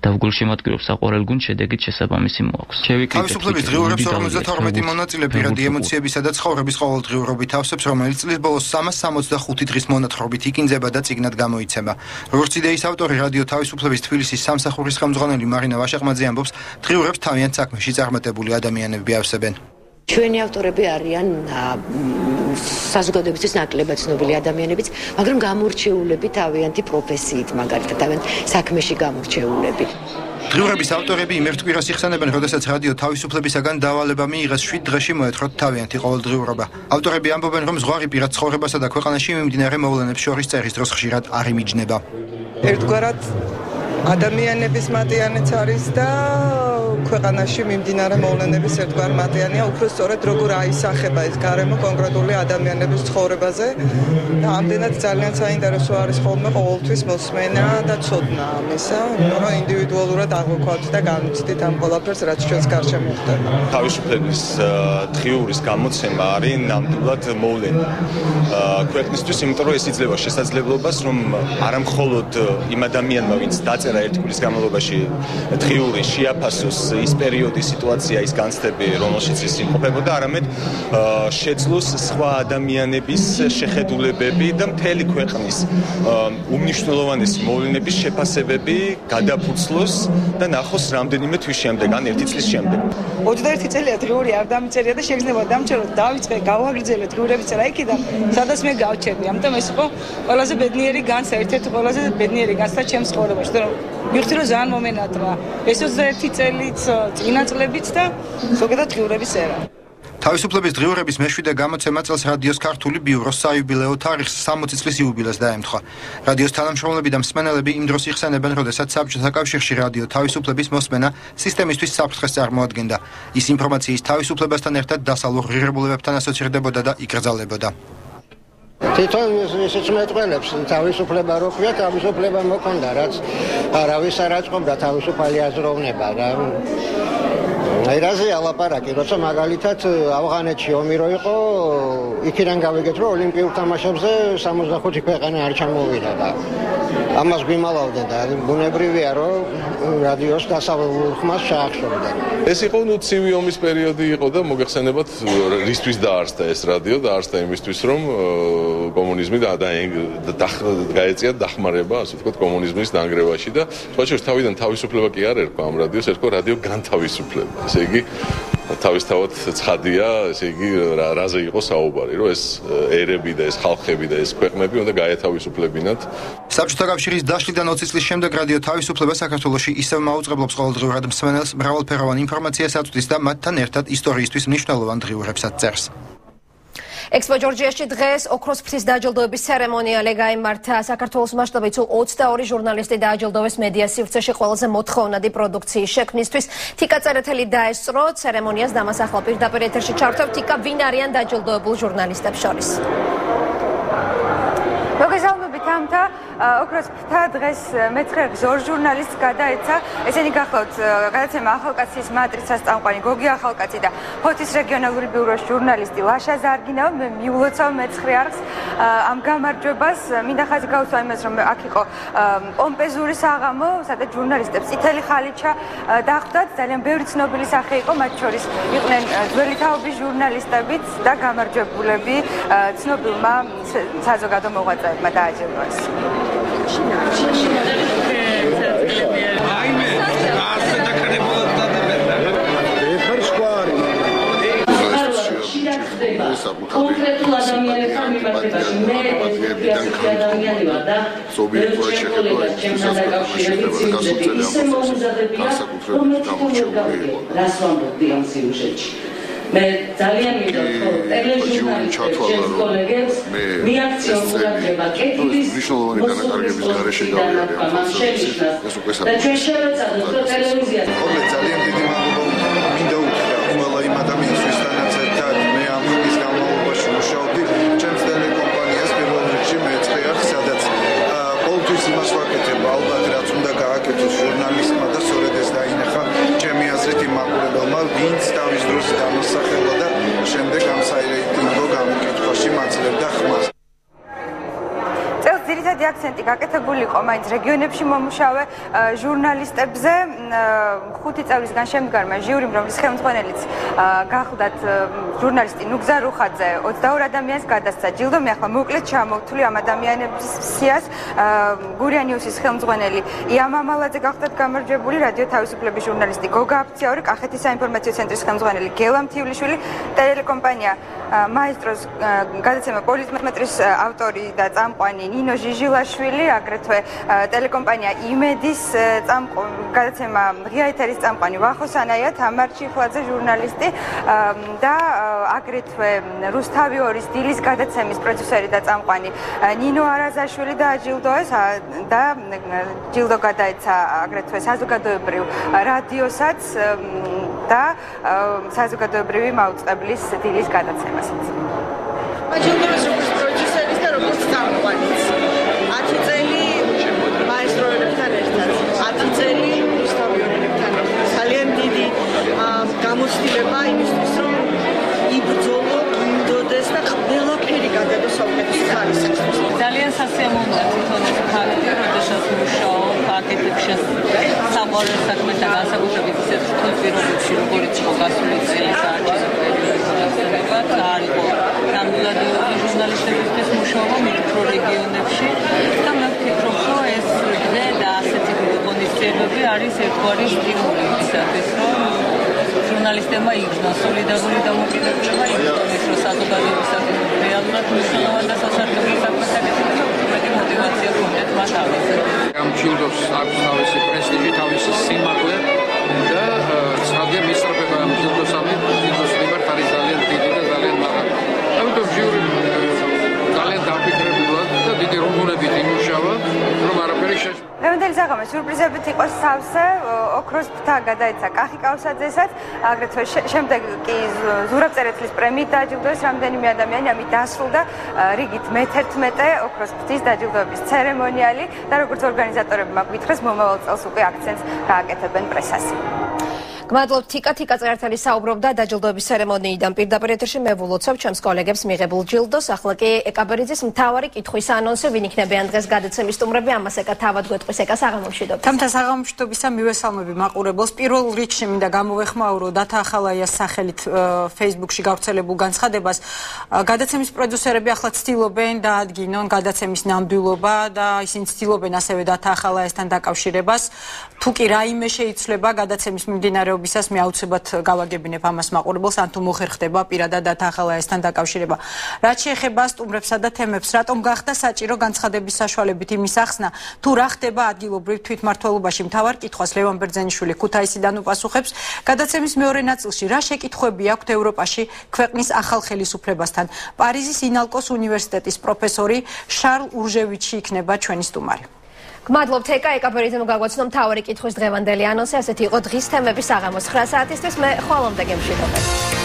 და გულშემატკივრებს საყვარელ გუნდს შედეგით შესაბამისი მოაქვს. თავისუფლების დღიურებს 52 მონაწილე პირადი ემოციებისა და ცხოვრების ყოველდღიურობით ავსებს, რომელიც წლის ბოლოს 365 დღის მონათხრობით იკინძება და წიგნად გამოიცემა. როგორც იდეის ავტორი რადიო თავისუფლების თბილისის სამსახურის ხელმძღვანელი მარინა ვაშაყმაძე ამბობს, დღიურებს თავიანთ საქმეში წარმატებული ადამიანები ავსებენ. ჩვენი ავტორები არიან საზოგადოებისთვის ნაკლებად ცნობილი ადამიანებიც, მაგრამ გამორჩეულები თავიანთი პროფესიით, მაგალითად, თავიანთ საქმეში გამორჩეულები. დღიურების ავტორები იმერტკვირას იხსენებენ, როდესაც რადიო თავისუფლებისაგან დავალება მიიღეს 7 დღეში მოეთხროთ თავიანთი ყოველდღიურობა. ავტორები ამბობენ, რომ ზღვარი პირად ცხოვრებასა და ქვეყანაში მიმდინარე მოვლენებს შორის წერის დროს ხშირად არ იმიჯნება. ერთგვარად ადამიანების მატიანეც არის და ქვეყანაში მიმდინარე მოვლენების ერთგვარ მატიანია, უფრო სწორედ როგორ აისახება ეს გარემო კონკრეტული ადამიანების ცხოვრებაზე და ამდენად ძალიან საინტერესო არის ხოლმე ყოველთვის მოსმენა და ცოდნა ამისა, რომ ინდივიდუალურად აღვქვათ და განვცდით ამ ყველაფერს, რაც ჩვენს გარშემო ხდება. თავისუფლების დღიურის გამოცემა არის ნამდვილად მოვლენა ქვეყნისთვის, იმიტომ რომ ეს იძლევა შესაძლებლობას, რომ არა მხოლოდ იმ ადამიანმა, ვინც დაწერა ერთი კვირის განმავლობაში დღიური შეაფასოს ის პერიოდი, სიტუაცია, ის განცდები, რომელშიც ის იმყოფებოდა, არამედ შეძლოს სხვა ადამიანების შეხედულებები და მთელი ქვეყნის უმნიშვნელოვანესი მოვლენების შეფასებები გადაფუცლოს და ნახოს რამდენიმე თვის შემდეგ, ან 1 წლის შემდეგ. 21 წელია დღიური არ დამწერია და შეგრძნება დამწეროთ, დავიწყე, გავაგრძელე დღიურების წერა იქიდან, სადაც მე გავჩერდი. ამიტომ ეს იყო ყველაზე ბედნიერი განცდა, ერთ-ერთი ყველაზე ბედნიერი განცდა ჩემს ცხოვრებაში, რომ მივხვდი, რომ ძალიან მომენატრა. ეს 21 წელიც წინა წლებიც და ზოგადად დღიურების წერა. თავისუფლების დღიურების მეშვიდე გამოცემა წელს რადიოს ქართული ბიუროს საიუბილეო თარიღს 60 წლის იუბილეს დაემთხვა. რადიოს თანამშრომლები და მსმენელები იმ დროს იხსენებენ, როდესაც საბჭოთა კავშირში რადიო თავისუფლების მოსმენა სისტემისთვის საფრთხეს წარმოადგენდა. ის ინფორმაციის თავისუფლებასთან ერთად დასალურ ღირებულებებთან ასოცირდებოდა და იკრძალებოდა. თვითონ ისიც მეტყველებს თავისუფლება რო ქვია, თავისუფლება მოქონდა, რაც არავის არ აწყობდა თავისუფალი აზროვნება და აი რაზე ალაპარაკი, როცა მაგალითად ავღანეთში ომი რო იყო, იქიდან გავიგეთ, რომ ოლიმპიურ თამაშებზე 65 ქვეყანა არ ჩამოვიდა და ამას გვიმალავდნენ და ბუნებრივია, რომ რადიოს დასავლურ ხმას ჩაახშობდნენ. ეს იყო ცივი ომის პერიოდი იყო და მოგეხსენებათ რისთვის დაარსდა ეს რადიო, დაარსდა იმისთვის, რომ კომუნიზმი გაეწია დახმარება, ასე ვთქვათ, კომუნიზმის დანგრევაში და სხვათა თავიდან თავისუფლება კი არ ერქვა ამ რადიოს, ერქვა რადიო განთავისუფლება. ესე იგი თავისთავად ცხადია, ესე იგი რაზე იყო საუბარი, რომ ეს ერები და ეს ხალხები და ეს ქვეყნები უნდა გაეთავისუფლებინათ. საბჭოთა კავშირის დაშლიდან 20 წლის შემდეგ რადიო თავისუფლება საქართველოში ისევ მაუწყებლობს ყოველდღიურად მსმენელს მრავალფეროვან ინფორმაციას აწვდის და მათთან ერთად ისტორიისთვის მნიშვნელოვან დღიურებსაც წერს. ექსპო ჯორჯიაში დღეს ოქროს ფრთის დაჯილდოების ცერემონიალი გაიმართა. საქართველოს მასშტაბით 22 ჟურნალისტი დააჯილდოვეს მედია სივრცეში ყველაზე მოთხოვნადი პროდუქციის შექმნისთვის. თიკა წერეთელი დაესწრო ცერემონიას დამასახლა პირდაპირ ეთერში ჩართვევ. თიკა, ვინ არიან დაჯილდოებულ ჟურნალისტებს შორის? მოგესალმებით ამთა ოქროს ფრთა დღეს მეცხრე ზორ ჟურნალისტს გადაეცა. ესენი გახლავთ გადაცემა ახალკაცის მატრიცას წამყვანი გოგი ახალკაცი და ფოთის რეგიონალური ბიუროს ჟურნალისტი ლაშა ზარგინა. მე მიულოცავ მეცხრე არხს ამ გამარჯვებას. მინდა ხაზი გავუსვა იმას, რომ აქ იყო პომპეზური საღამო, სადაც ჟურნალისტებს წითელი ხალიჩა დახვდათ. ძალიან ბევრი ცნობილი სახე იყო, მათ შორის იყვნენ ძველი თაობის ჟურნალისტებიც და გამარჯვებულები ცნობილმა საზოგადო მოღვაწეებმა დააჯილდოეს. კონკრეტულ ადამიანებთან მიმართებაში ადამიანი ვარ და რას ვამბობდი ამ სიუჟეტში. მე ძალიან მინდა რომ ტელეჟურნალისტებს კოლეგებს მიაქციონ ყურადღება კეთილის მნიშვნელოვანი განაკარგების გარეშე გავიარეთ. და ჩვენ შევეცადოთ რომ ტელევიზია ძალიან დიდი მადლობა მინდა უთხრა ყველა იმ ადამიანს ვისთანაც ერთად მე ამ ხნის განმავლობაში მუშაობდი ჩემს ტელეკომპანიას პირველ რიგში მეცხრე არხს, სადაც ყოველთვის იმას ვაკეთებ, ალბათ რაც უნდა გააკეთოს ჟურნალისტმა და სწორედ ეს დაინახა ჩემი აზრით იმ მაყურებელმა, ვინც თავის დროს გამოსახელა და შემდეგ ამ საირეიტინგო გამოკითხვაში მაძლევდა ხმას. წელს ძირითადი აქცენტი გაკეთებული იყო მაინც რეგიონებში მომუშავე ჟურნალისტებზე. 5 წელისგან შემდგარმა ჟიურიმ, რომლის ხელმძღვანელიც გახლდათ ჟურნალისტი ნუგზარ რუხაძე 22 ადამიანს გადასცა ჯილდო. მე ახლა მოკლედ ჩამოვთვლი ამ ადამიანების სიას. გურია ნიუსის ხელმძღვანელი ია მამალაძე გახლდათ გამარჯვებული, რადიო თავისუფლების ჟურნალისტი გოგა აფციური, კახეთის საინფორმაციო ცენტრის ხელმძღვანელი გელა მთივლიშვილი, ტელეკომპანია მაესტროს გადაცემა პოლიტმეტრის ავტორი და წამყვანი ნინო ჟიჟილაშვილი, აგრეთვე ტელეკომპანია იმედის გადაცემა ღია ეთერის წამყვანი ვახო სანაია, თამარ ჩიხლაძე ჟურნალისტი და აგრეთვე რუსთავი 2-ის დილის გადაცემის პროდიუსერი და წამყვანი ნინო არაზაშვილი დააჯილდოეს და ჯილდო გადაეცა აგრეთვე საზოგადოებრივ რადიოსაც და საზოგადოებრივი მაუწყებლის დილის გადაცემასაც. აჯილდოეს როგორც პროდიუსერის და როგორც წამყვანის. 10 წელი მაესტროებთან ერთად, 10 წელი რუსთავიორებთან ერთად. ძალიან დიდი გამოცდილება იმისთვის, რომ იბრძოლო, იმდოდეს და ყველაფერი გადადოს საუკეთესო ხარისხისთვის. ძალიან სასიამოვნოა თვითონ ეს ფაქტი, როდესაც მუშაობ აკეთებს საყვარელ საქმეთა განსაკუთრებით ისეთ რთულ პირობებში, როგორც იყო გასული წელიწადის პერიოდი, არ იყო ნამდვილად ჟურნალისტებისთვის მუშაობა მიკრორეგიონებში და მე ვფიქრობ, რომ ეს დღე და ასეთი ღონისძიებები არის ერთგვარი სტიმული ისათვის, რომ ჟურნალისტებმა იგრძნოს სოლიდარული დამოკიდებულება, იგრძნოს ის, რომ საზოგადოებისათვის რეალურად მნიშვნელოვანი და სასარგებლო საქმეთა გაკეთება მეტი მოტივაცია ჰქონდეთ მათ ამაზე. ამ ჯილდოს აქვს თავისი პრესტიჟი, თავისი სიმაღლე და ცხადია მისწრაფება ამ ჯილდოსამი ჯილდოს მიმართ არის ძალიან დიდი და ძალიან მაღალი. ამიტომ ჟიური ძალიან დაფიქრებულად და დიდი რუღუნებით იმუშავა, რომ არაფერი შეშ დღევანდელი საღამო სიურპრიზებით იყო სავსე. ოქროს ფრთა გადაეცა კახი კავსაძესაც, აგრეთვე შემდეგ კი ზურაბ წერეთლის პრემიით დააჯილდოეს რამდენიმე ადამიანი, ამით დასრულდა რიგით მე-11 ოქროს ფრთის დაჯილდოების ცერემონიალი და როგორც ორგანიზატორებმა გვითხრეს, მომავალ წელს უკვე აქცენტს გააკეთებენ პრესას. გმადლობთ თიკა წერეთელი საუბრობდა დაჯილდოების ცერემონიიდან პირდაპირ ეთერში. მე ვილოცავ ჩემს კოლეგებს მიღებულ ჯილდოს. ახლა კი ეკაბერიძის მთავარი კითხვის ანონსი, ვინ იქნებიან დღეს გადაცემის სტუმრები, ამას ეკა თავად გვეტყვის ეკა საღამომშვიდობის. თამთა საღამომშვიდობისა მივესალმები მაყურებელს. პირველ რიგში მინდა გამოვეხმაურო დათა ახალაიას სახელით Facebook-ში გავრცელებულ განცხადებას. გადაცემის პროდიუსერები ახლა ცდილობენ დაადგინონ გადაცემის ნამდვილობა და ისინი ცდილობენ ასევე დათა ახალაიასთან დაკავშირებას. თუ კი რაიმე შეიცვლება გადაცემის მიმდინარეობისას, მე აუცილებლად გავაგებინებ ამას მაყურებელს, ან თუ მოხერხდება პირადად დათა ახალაიასთან დაკავშირება. რაც შეეხება სტუმრებსა და თემებს, რატომ გახდა საჭირო განცხადების საშუალებით იმის ახსნა, თუ რა ხდება ადგილობრივ თვითმმართველობაში, მთავარ კითხვას ლევან ბერძენიშვილი ქუთაისიდან უპასუხებს. გადაცემის მეორე ნაწილში რა შეკითხვები აქვთ ევროპაში ქვეყნის ახალ ხელისუფლებასთან. პარიზის ინალკოს უნივერსიტეტის პროფესორი შარლ ურჟევიჩი იქნება ჩვენი სტუმარი. გმადლობთ ეკაბერიძემ გაგვაცნო მთავარი კითხვის დღევანდელი ანონსი. ასეთი იყო დღის თემები საღამოს 9 საათისთვის. მე ხვალამდე გემშვიდობები.